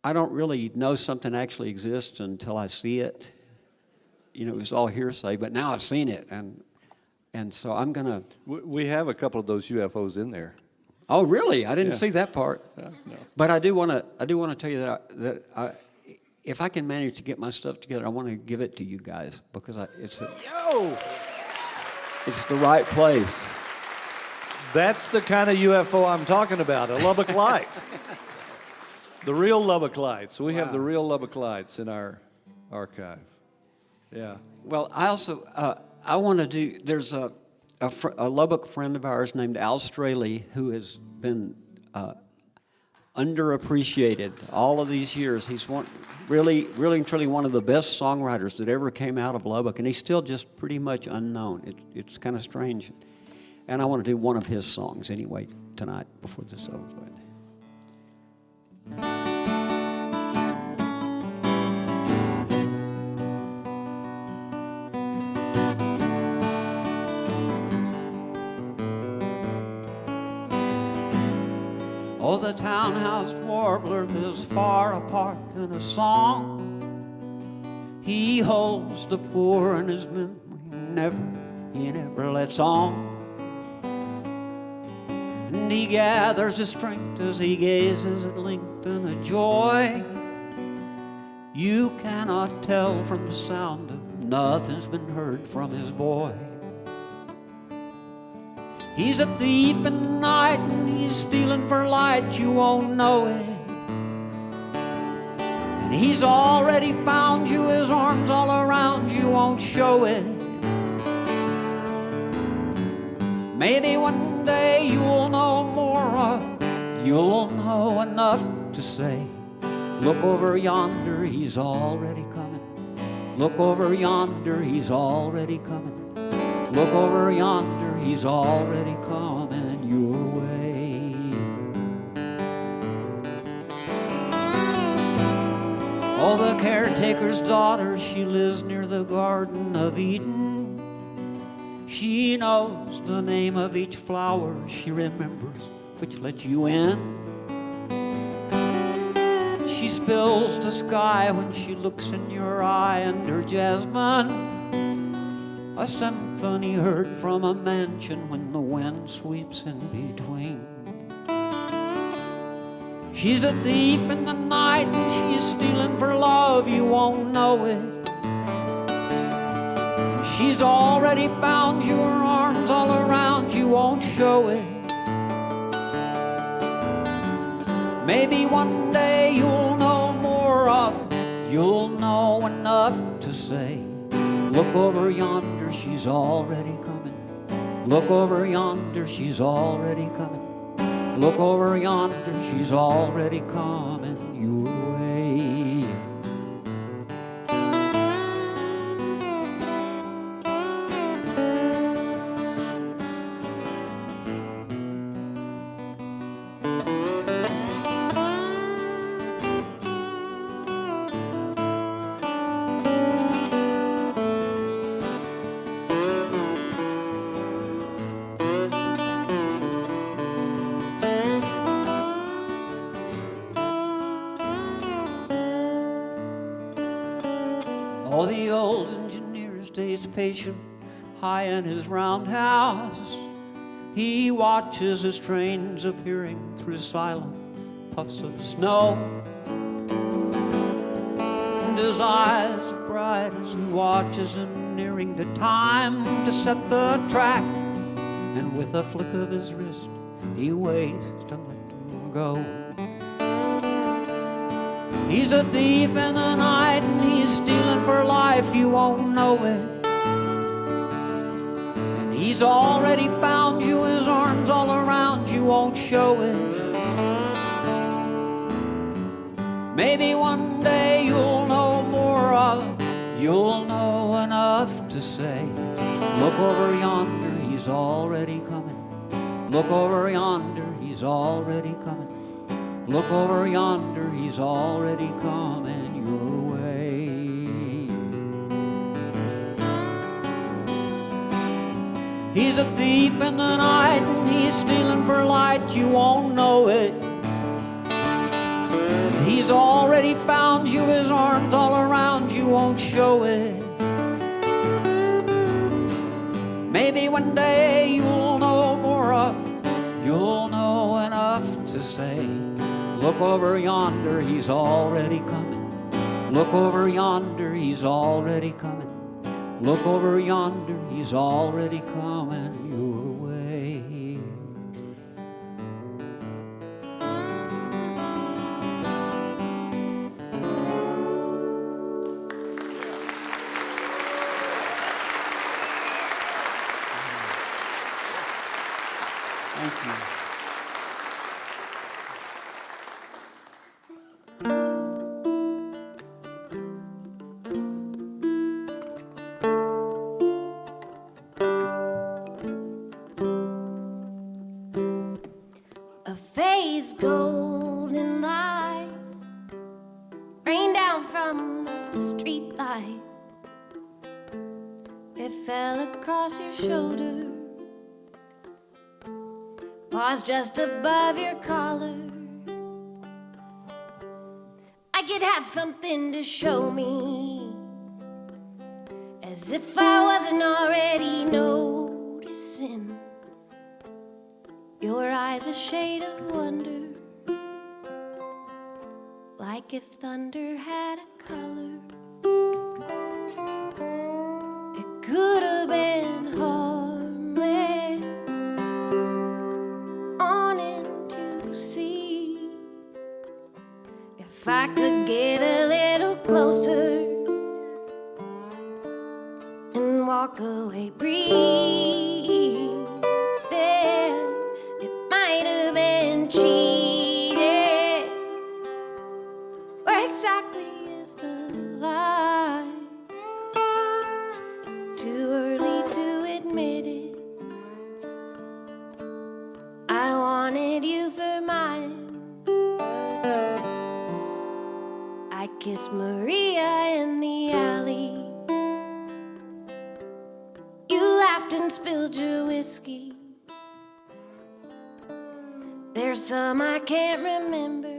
[SPEAKER 5] I don't really know something actually exists until I see it. It was all hearsay, but now I've seen it, and so I'm gonna.
[SPEAKER 2] we have a couple of those UFOs in there.
[SPEAKER 5] Oh, really? I didn't
[SPEAKER 2] Yeah.
[SPEAKER 5] see that part.
[SPEAKER 2] No.
[SPEAKER 5] But I do want to tell you that if I can manage to get my stuff together, I want to give it to you guys because it's the right place.
[SPEAKER 2] That's the kind of UFO I'm talking about, a Lubbock Light. The real Lubbock Lights. We have the real Lubbock Lights in our archive. Yeah.
[SPEAKER 5] Well, I also, I want to do, there's a Lubbock friend of ours named Al Straley who has been underappreciated all of these years. He's really and truly one of the best songwriters that ever came out of Lubbock, and he's still just pretty much unknown. It's kind of strange. And I want to do one of his songs anyway tonight before this is over. Oh, the townhouse warbler is far apart in a song. He holds the poor in his memory, he never lets on. And he gathers his strength as he gazes at length and a joy you cannot tell from the sound of nothing's been heard from his boy. He's a thief in the night and he's stealing for light, you won't know it. And he's already found you, his arms all around you, won't show it. Maybe one day you'll know more, you'll know enough to to say. Look over yonder, he's already coming. Look over yonder, he's already coming. Look over yonder, he's already coming your way. Oh, the caretaker's daughter, she lives near the Garden of Eden. She knows the name of each flower, she remembers which let you in. She spills the sky when she looks in your eye, and her jasmine, a symphony heard from a mansion when the wind sweeps in between. She's a thief in the night, and she's stealing for love, you won't know it. She's already found you, her arms all around you, won't show it. Maybe one day you'll know more of it, you'll know enough to say, look over yonder, she's already coming. Look over yonder, she's already coming. Look over yonder, she's already coming your way. Oh, the old engineer stays patient high in his roundhouse. He watches his trains appearing through silent puffs of snow. And his eyes are bright as he watches him nearing the time to set the track. And with a flick of his wrist, he waits to let him go. He's a thief in the night, and he's stealing for life, you won't know it. And he's already found you, his arms all around you, won't show it. Maybe one day you'll know more of it, you'll know enough to say, look over yonder, he's already coming. Look over yonder, he's already coming. Look over yonder, he's already coming your way. He's a thief in the night, and he's stealing for light, you won't know it. He's already found you, his arms all around you, won't show it. Maybe one day you'll know more of, you'll know enough to say, look over yonder, he's already coming. Look over yonder, he's already coming. Look over yonder, he's already coming your way. Thank you.
[SPEAKER 7] A phase golden light rained down from the street light. It fell across your shoulder, paused just above your collar. Like it had something to show me, as if I wasn't already noticing. Your eyes a shade of wonder, like if thunder had a color. It could have been harmless, on into sea. If I could get a little closer and walk away, breathe, then it might have been cheated exactly is the line? Too early to admit it. I wanted you for mine. I kissed Maria in the alley. You laughed and spilled your whiskey. There's some I can't remember.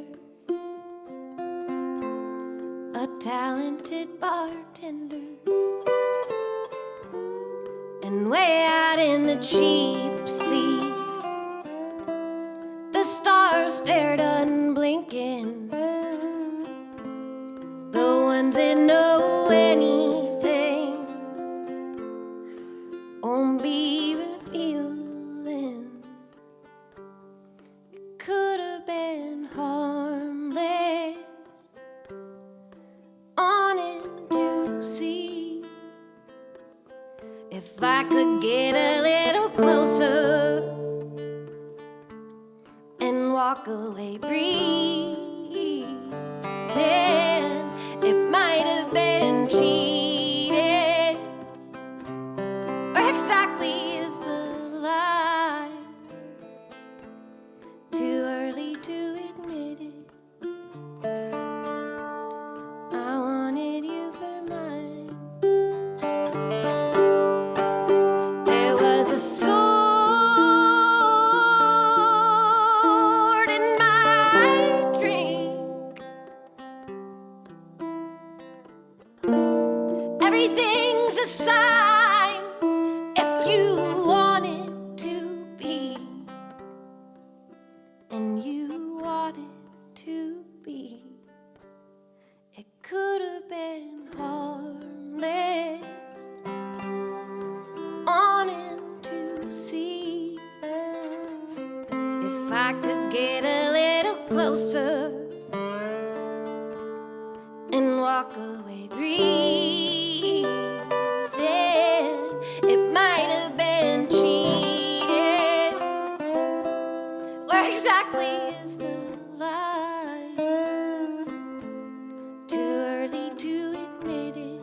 [SPEAKER 7] A talented bartender. And way out in the cheap seats, the stars stared unblinking. The ones that know anything won't be revealing. It could have been harmless, wanting to see if I could get a little closer and walk away breathing. It might have been cheating. Where exactly is the line? Too early to admit it. I wanted you for mine. There was a sword in my drink. Everything's a sign if you want it to be, and you want it to be. It could have been harmless, wanting to see if I could get a little closer and walk away breathing. It might have been cheating. Where exactly is the line? Too early to admit it.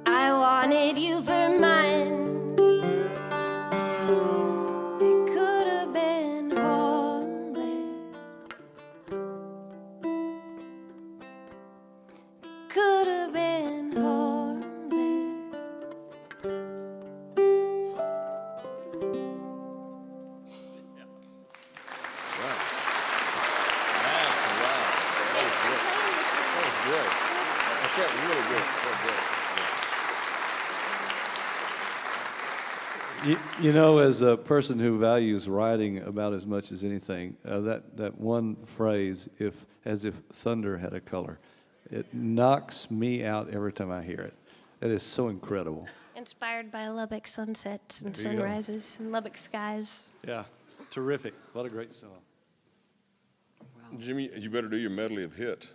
[SPEAKER 7] I wanted you for mine. It could have been harmless. Could have been harmless.
[SPEAKER 2] You know, as a person who values writing about as much as anything, that one phrase, as if thunder had a color, it knocks me out every time I hear it. It is so incredible.
[SPEAKER 4] Inspired by Lubbock sunsets and
[SPEAKER 2] There you go.
[SPEAKER 4] sunrises and Lubbock skies.
[SPEAKER 2] Yeah, terrific. What a great song.
[SPEAKER 6] Jimmy, you better do your medley of hit.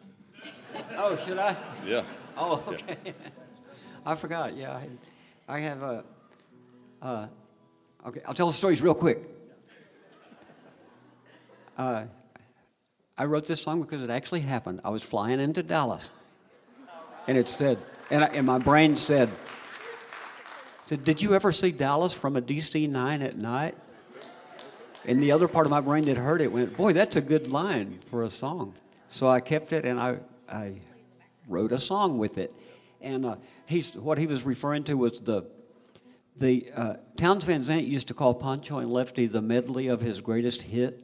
[SPEAKER 5] Oh, should I?
[SPEAKER 6] Yeah.
[SPEAKER 5] Oh, okay. I forgot. Yeah, I have a. Okay, I'll tell the stories real quick. I wrote this song because it actually happened. I was flying into Dallas, and it said, and my brain said, "Did you ever see Dallas from a DC-9 at night?" And the other part of my brain that heard it went, "Boy, that's a good line for a song." So I kept it, and I wrote a song with it. And what he was referring to was the Townes Van Zandt used to call Pancho and Lefty the medley of his greatest hit.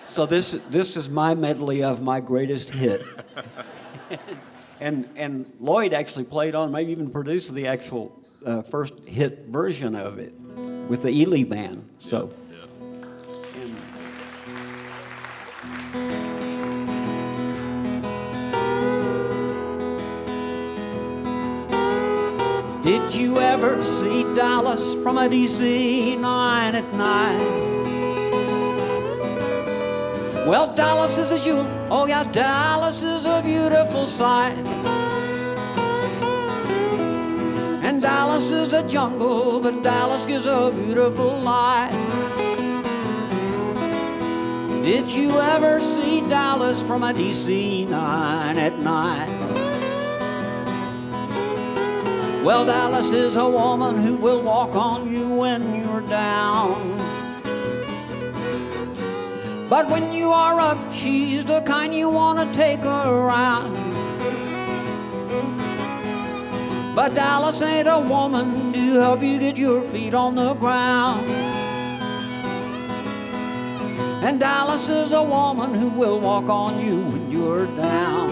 [SPEAKER 5] So this is my medley of my greatest hit. and Lloyd actually played on, maybe even produced the actual first hit version of it with the Ely Band. So. And, did you ever see Dallas from a DC-9 at night? Well, Dallas is a jewel. Oh yeah, Dallas is a beautiful sight. And Dallas is a jungle, but Dallas gives a beautiful light. Did you ever see Dallas from a DC 9 at night? Well, Dallas is a woman who will walk on you when you're down. But when you are up, she's the kind you want to take her around. But Dallas ain't a woman to help you get your feet on the ground. And Dallas is a woman who will walk on you when you're down.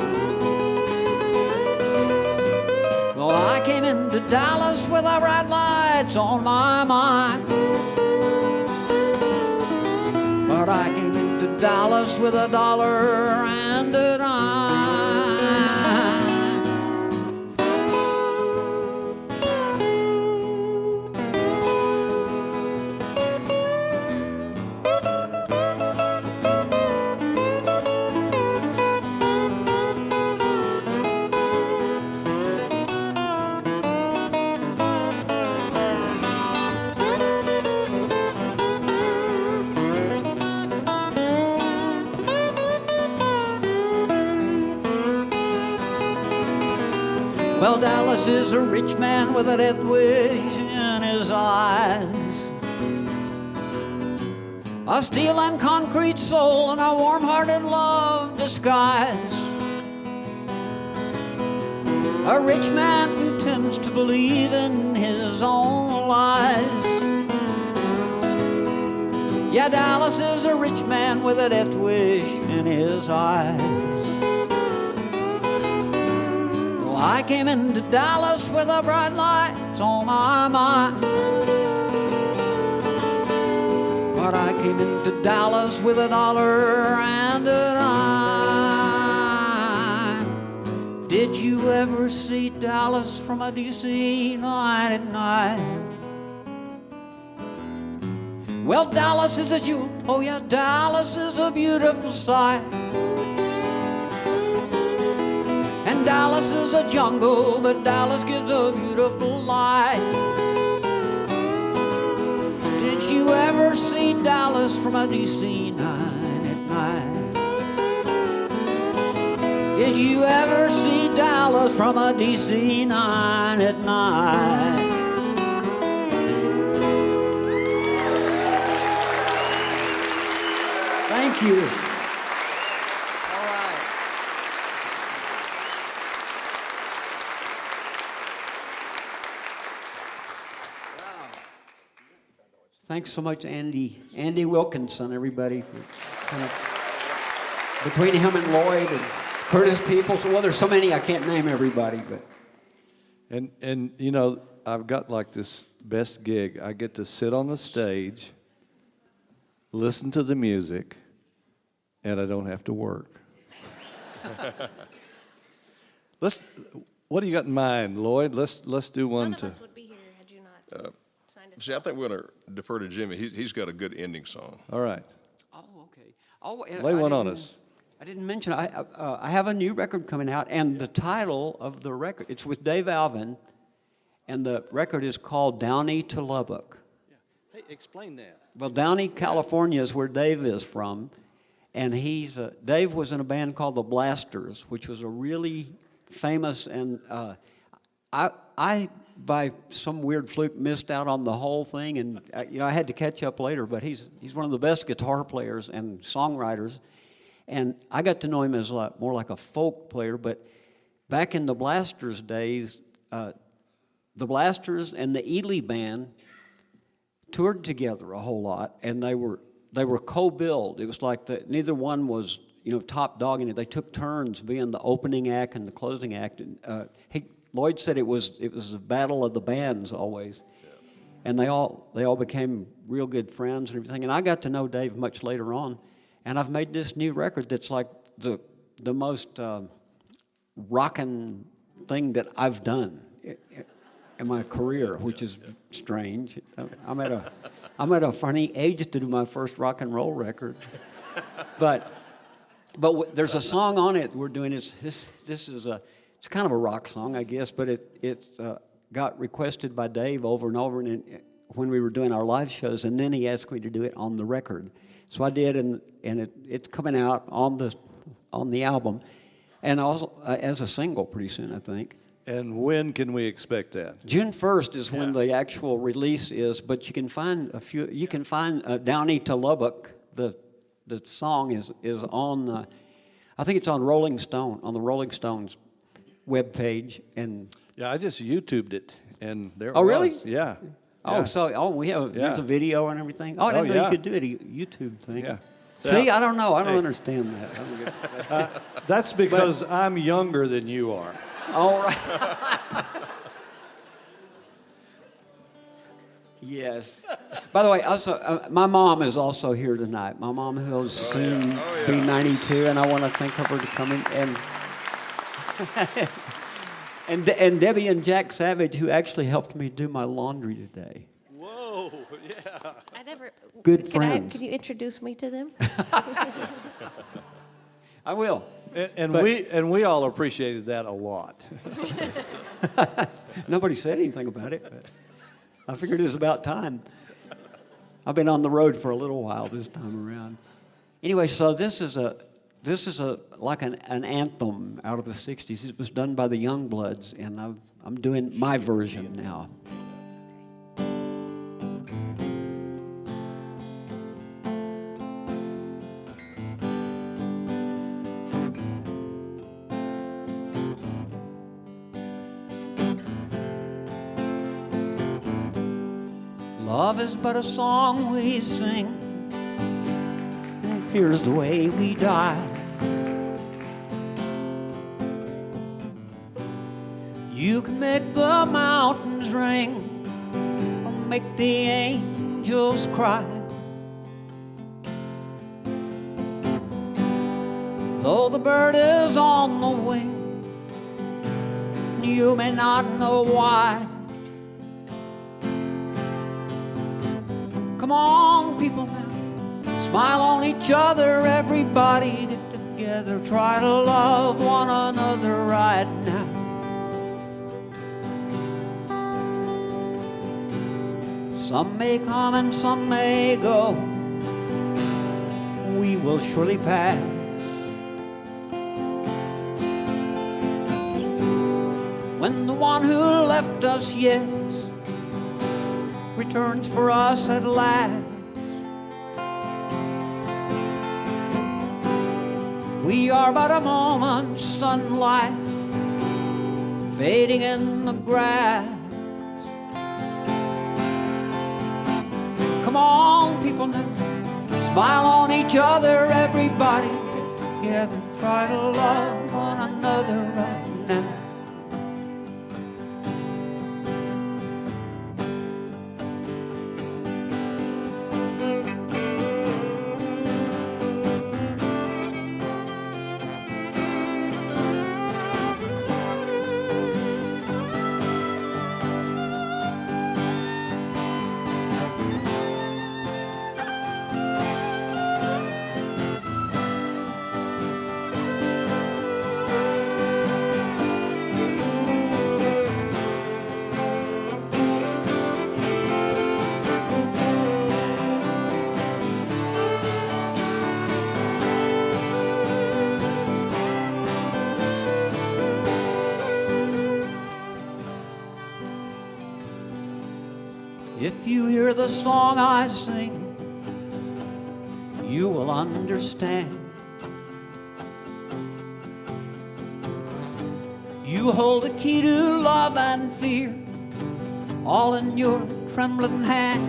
[SPEAKER 5] Well, I came into Dallas with the bright lights on my mind. But I came into Dallas with $1 and a dime. Well, Dallas is a rich man with a death wish in his eyes, a steel and concrete soul and a warm-hearted love disguise. A rich man who tends to believe in his own lies. Yeah, Dallas is a rich man with a death wish in his eyes. I came into Dallas with the bright lights on my mind. But I came into Dallas with $1 and a dime. Did you ever see Dallas from a DC 9 at night? Well, Dallas is a jewel, oh yeah, Dallas is a beautiful sight. And Dallas is a jungle, but Dallas gives a beautiful light. Did you ever see Dallas from a DC 9 at night? Did you ever see Dallas from a DC 9 at night? Thank you. Thanks so much, Andy Wilkinson, everybody. Between him and Lloyd and Curtis Peoples, well, there's so many I can't name everybody, but.
[SPEAKER 2] And you know, I've got like this best gig. I get to sit on the stage, listen to the music, and I don't have to work. What do you got in mind, Lloyd? Let's do one.
[SPEAKER 4] None of us would be here had you not signed us.
[SPEAKER 3] See, I think we're going to defer to Jimmie. He's got a good ending song.
[SPEAKER 2] All right.
[SPEAKER 5] Oh, okay. Oh, and
[SPEAKER 2] Lay one on us.
[SPEAKER 5] I didn't mention, I have a new record coming out, and the title of the record, it's with Dave Alvin, and the record is called Downey to Lubbock.
[SPEAKER 2] Yeah. Hey, explain that.
[SPEAKER 5] Well, Downey, California is where Dave is from, and Dave was in a band called the Blasters, which was a really famous, and I by some weird fluke missed out on the whole thing, and I had to catch up later. But he's one of the best guitar players and songwriters, and I got to know him as more like a folk player. But back in the Blasters days, the Blasters and the Ely band toured together a whole lot, and they were co-billed. It was like neither one was top dogging it. They took turns being the opening act and the closing act. And Lloyd said it was a battle of the bands always, and they all became real good friends and everything. And I got to know Dave much later on, and I've made this new record that's like the most rockin' thing that I've done in my career, which is strange. I'm at a funny age to do my first rock and roll record, but there's a song on it we're doing. It's kind of a rock song, I guess, but it got requested by Dave over and over when we were doing our live shows, and then he asked me to do it on the record. So I did, and it's coming out on the album, and also as a single pretty soon, I think.
[SPEAKER 2] And when can we expect that?
[SPEAKER 5] June 1st is when the actual release is, but you can find Downey to Lubbock. The song is on, I think it's on Rolling Stone, on the Rolling Stones webpage, and
[SPEAKER 2] Yeah, I just YouTubed it, and there it
[SPEAKER 5] Oh, really?
[SPEAKER 2] was. Yeah.
[SPEAKER 5] oh,
[SPEAKER 2] Yeah.
[SPEAKER 5] we have there's
[SPEAKER 2] Yeah.
[SPEAKER 5] a video and everything. Oh, I didn't know
[SPEAKER 2] yeah.
[SPEAKER 5] you could do it, a YouTube thing.
[SPEAKER 2] Yeah.
[SPEAKER 5] See,
[SPEAKER 2] Yeah.
[SPEAKER 5] I don't know. I don't
[SPEAKER 2] Hey.
[SPEAKER 5] understand that. I don't get that.
[SPEAKER 2] That's because I'm younger than you are.
[SPEAKER 5] All right. Yes. By the way, also, my mom is also here tonight. My mom will soon be 92, and I want to thank her for coming. And Debbie and Jack Savage, who actually helped me do my laundry today.
[SPEAKER 2] Whoa, yeah.
[SPEAKER 4] I never.
[SPEAKER 5] Good friends.
[SPEAKER 4] Can you introduce me to them?
[SPEAKER 5] I will.
[SPEAKER 2] And
[SPEAKER 5] But-
[SPEAKER 2] we all appreciated that a lot.
[SPEAKER 5] Nobody said anything about it, but I figured it was about time. I've been on the road for a little while this time around. Anyway, so this is like an anthem out of the '60s. It was done by the Youngbloods, and I'm doing my version now. Love is but a song we sing, and fear's the way we die. You can make the mountains ring, or make the angels cry. Though the bird is on the wing, you may not know why. Come on, people now, smile on each other, everybody get together, try to love one another right now. Some may come and some may go, we will surely pass. When the one who left us, yes, returns for us at last, we are but a moment's sunlight fading in the grass. Come on, people now, smile on each other, everybody get together, try to love one another right now. If you hear the song I sing, you will understand. You hold the key to love and fear, all in your trembling hand.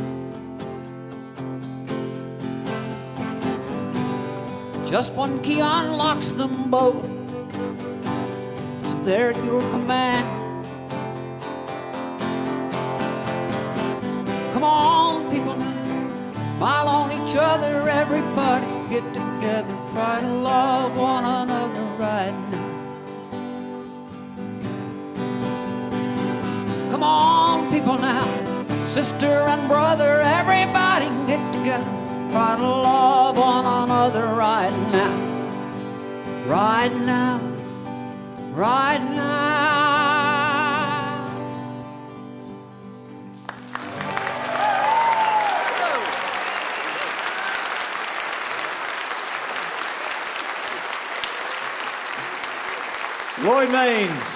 [SPEAKER 5] Just one key unlocks them both, so they're at your command. Come on, people now, smile on each other, everybody get together, try to love one another right now. Come on, people now, sister and brother, everybody get together, try to love one another right now. Right now, right now.
[SPEAKER 2] Lloyd Maines.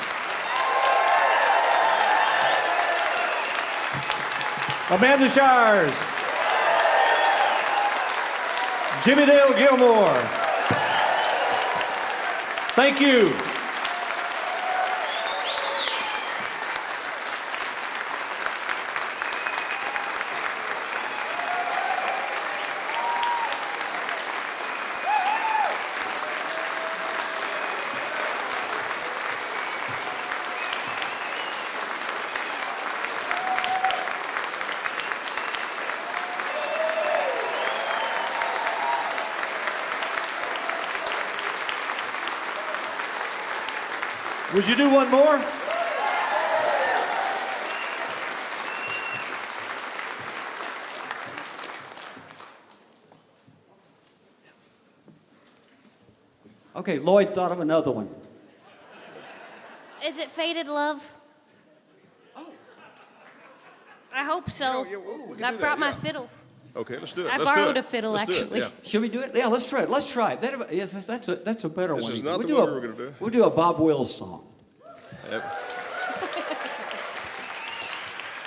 [SPEAKER 2] Amanda Shires. Jimmie Dale Gilmore. Thank you. Would you do one more?
[SPEAKER 5] Okay, Lloyd thought of another one.
[SPEAKER 4] Is it Faded Love? I hope so.
[SPEAKER 6] yeah, we can
[SPEAKER 4] I
[SPEAKER 6] do that,
[SPEAKER 4] brought my
[SPEAKER 6] yeah.
[SPEAKER 4] fiddle.
[SPEAKER 6] Okay, let's do it.
[SPEAKER 4] I
[SPEAKER 6] Let's do
[SPEAKER 4] borrowed
[SPEAKER 6] it.
[SPEAKER 4] a fiddle,
[SPEAKER 6] Let's do it,
[SPEAKER 4] actually.
[SPEAKER 6] yeah.
[SPEAKER 5] Should we do it? Yeah, let's try it. Let's try it. Yes, that's a better
[SPEAKER 6] This
[SPEAKER 5] one.
[SPEAKER 6] is not
[SPEAKER 5] We'll
[SPEAKER 6] the
[SPEAKER 5] do
[SPEAKER 6] one
[SPEAKER 5] a-
[SPEAKER 6] we were gonna do.
[SPEAKER 5] We'll do a Bob Wills song.
[SPEAKER 6] Yep.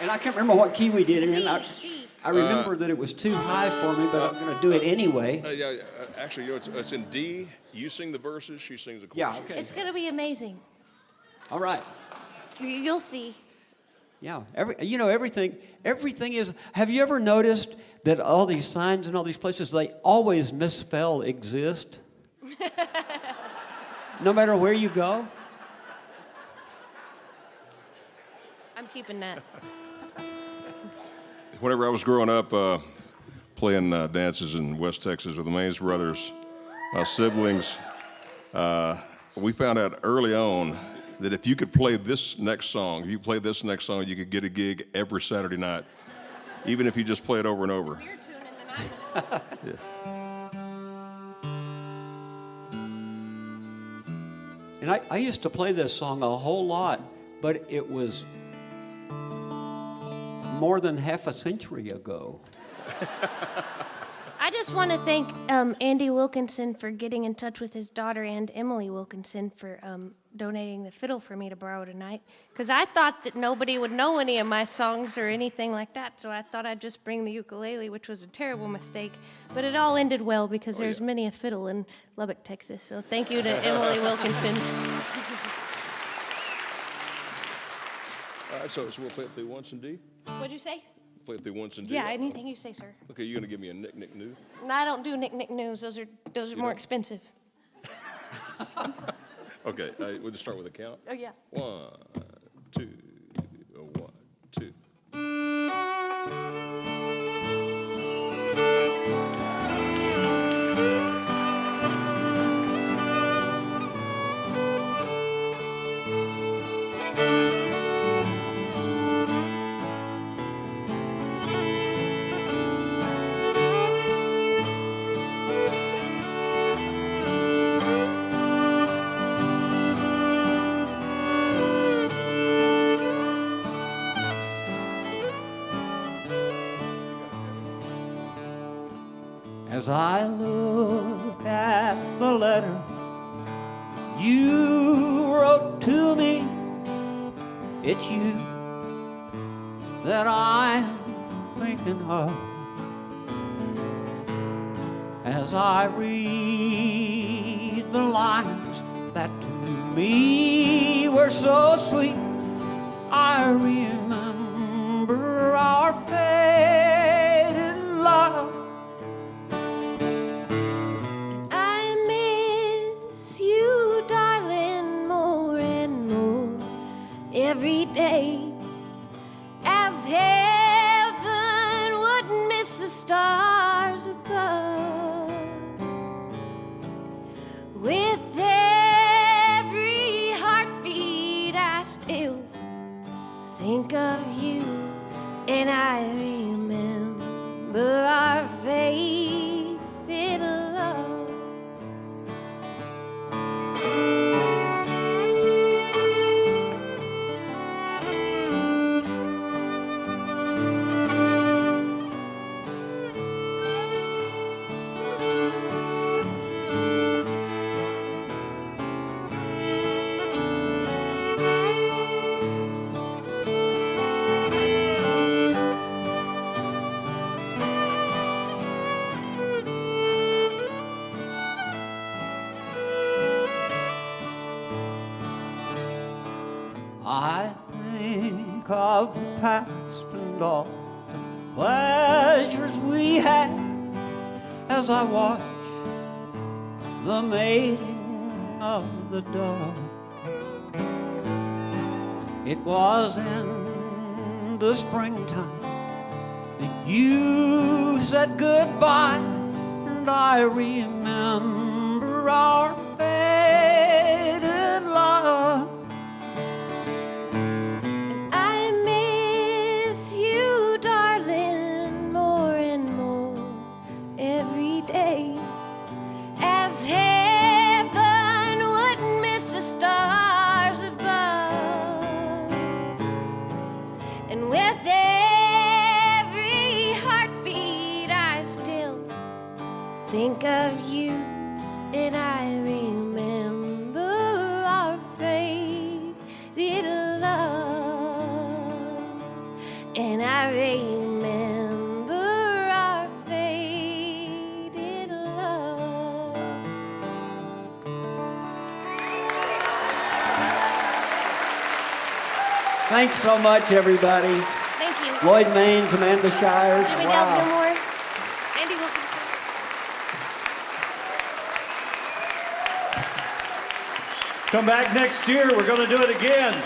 [SPEAKER 5] And I can't remember what key we did it in.
[SPEAKER 4] D.
[SPEAKER 5] I remember that it was too high for me, but I'm going to do it anyway.
[SPEAKER 6] Actually, you know, it's in D. You sing the verses, she sings the chorus.
[SPEAKER 5] Yeah, okay.
[SPEAKER 4] It's going to be amazing.
[SPEAKER 5] All right.
[SPEAKER 4] You'll see.
[SPEAKER 5] Yeah, everything is. Have you ever noticed that all these signs and all these places, they always misspell exist? No matter where you go?
[SPEAKER 4] I'm keeping that.
[SPEAKER 3] Whenever I was growing up playing dances in West Texas with the Maines brothers, my siblings, we found out early on that if you could play this next song, you could get a gig every Saturday night, even if you just play it over and over. Yeah.
[SPEAKER 5] And I used to play this song a whole lot, but it was more than half a century ago.
[SPEAKER 4] I just want to thank Andy Wilkinson for getting in touch with his daughter and Emily Wilkinson for donating the fiddle for me to borrow tonight. Because I thought that nobody would know any of my songs or anything like that, so I thought I'd just bring the ukulele, which was a terrible mistake. But it all ended well because there's many a fiddle in Lubbock, Texas. So thank you to Emily Wilkinson.
[SPEAKER 6] All right, so we'll play it through once in D.
[SPEAKER 4] What'd you say?
[SPEAKER 6] Play it through once in D.
[SPEAKER 4] Yeah, anything you say, sir.
[SPEAKER 6] Okay, you're gonna give me a nick new.
[SPEAKER 4] No, I don't do Nick News. Those are more expensive.
[SPEAKER 6] Okay, we'll just start with a count.
[SPEAKER 4] Oh yeah.
[SPEAKER 6] 1, 2, 1, 2.
[SPEAKER 5] As I look at the letter you wrote to me, it's you that I'm thinking of. As I read the lines that to me were so sweet, I remember our faded love.
[SPEAKER 7] I miss you, darling, more and more every day. As heaven would miss the stars above. With every heartbeat, I still think of you, and I remember our faded love.
[SPEAKER 5] of the past and all the pleasures we had as I watch the mating of the dove. It was in the springtime that you said goodbye, and I remember our faded love.
[SPEAKER 7] And I miss you, darling, more and more every day. As heaven would miss the stars above. And with every heartbeat I still think of you, and I remember our faded love. And I remember our faded love.
[SPEAKER 5] Thanks so much, everybody.
[SPEAKER 4] Thank you.
[SPEAKER 5] Lloyd Maines, Amanda Shires.
[SPEAKER 4] Jimmie
[SPEAKER 5] Wow.
[SPEAKER 4] Dale Gilmore, Andy Wilkinson.
[SPEAKER 8] Come back next year. We're going to do it again.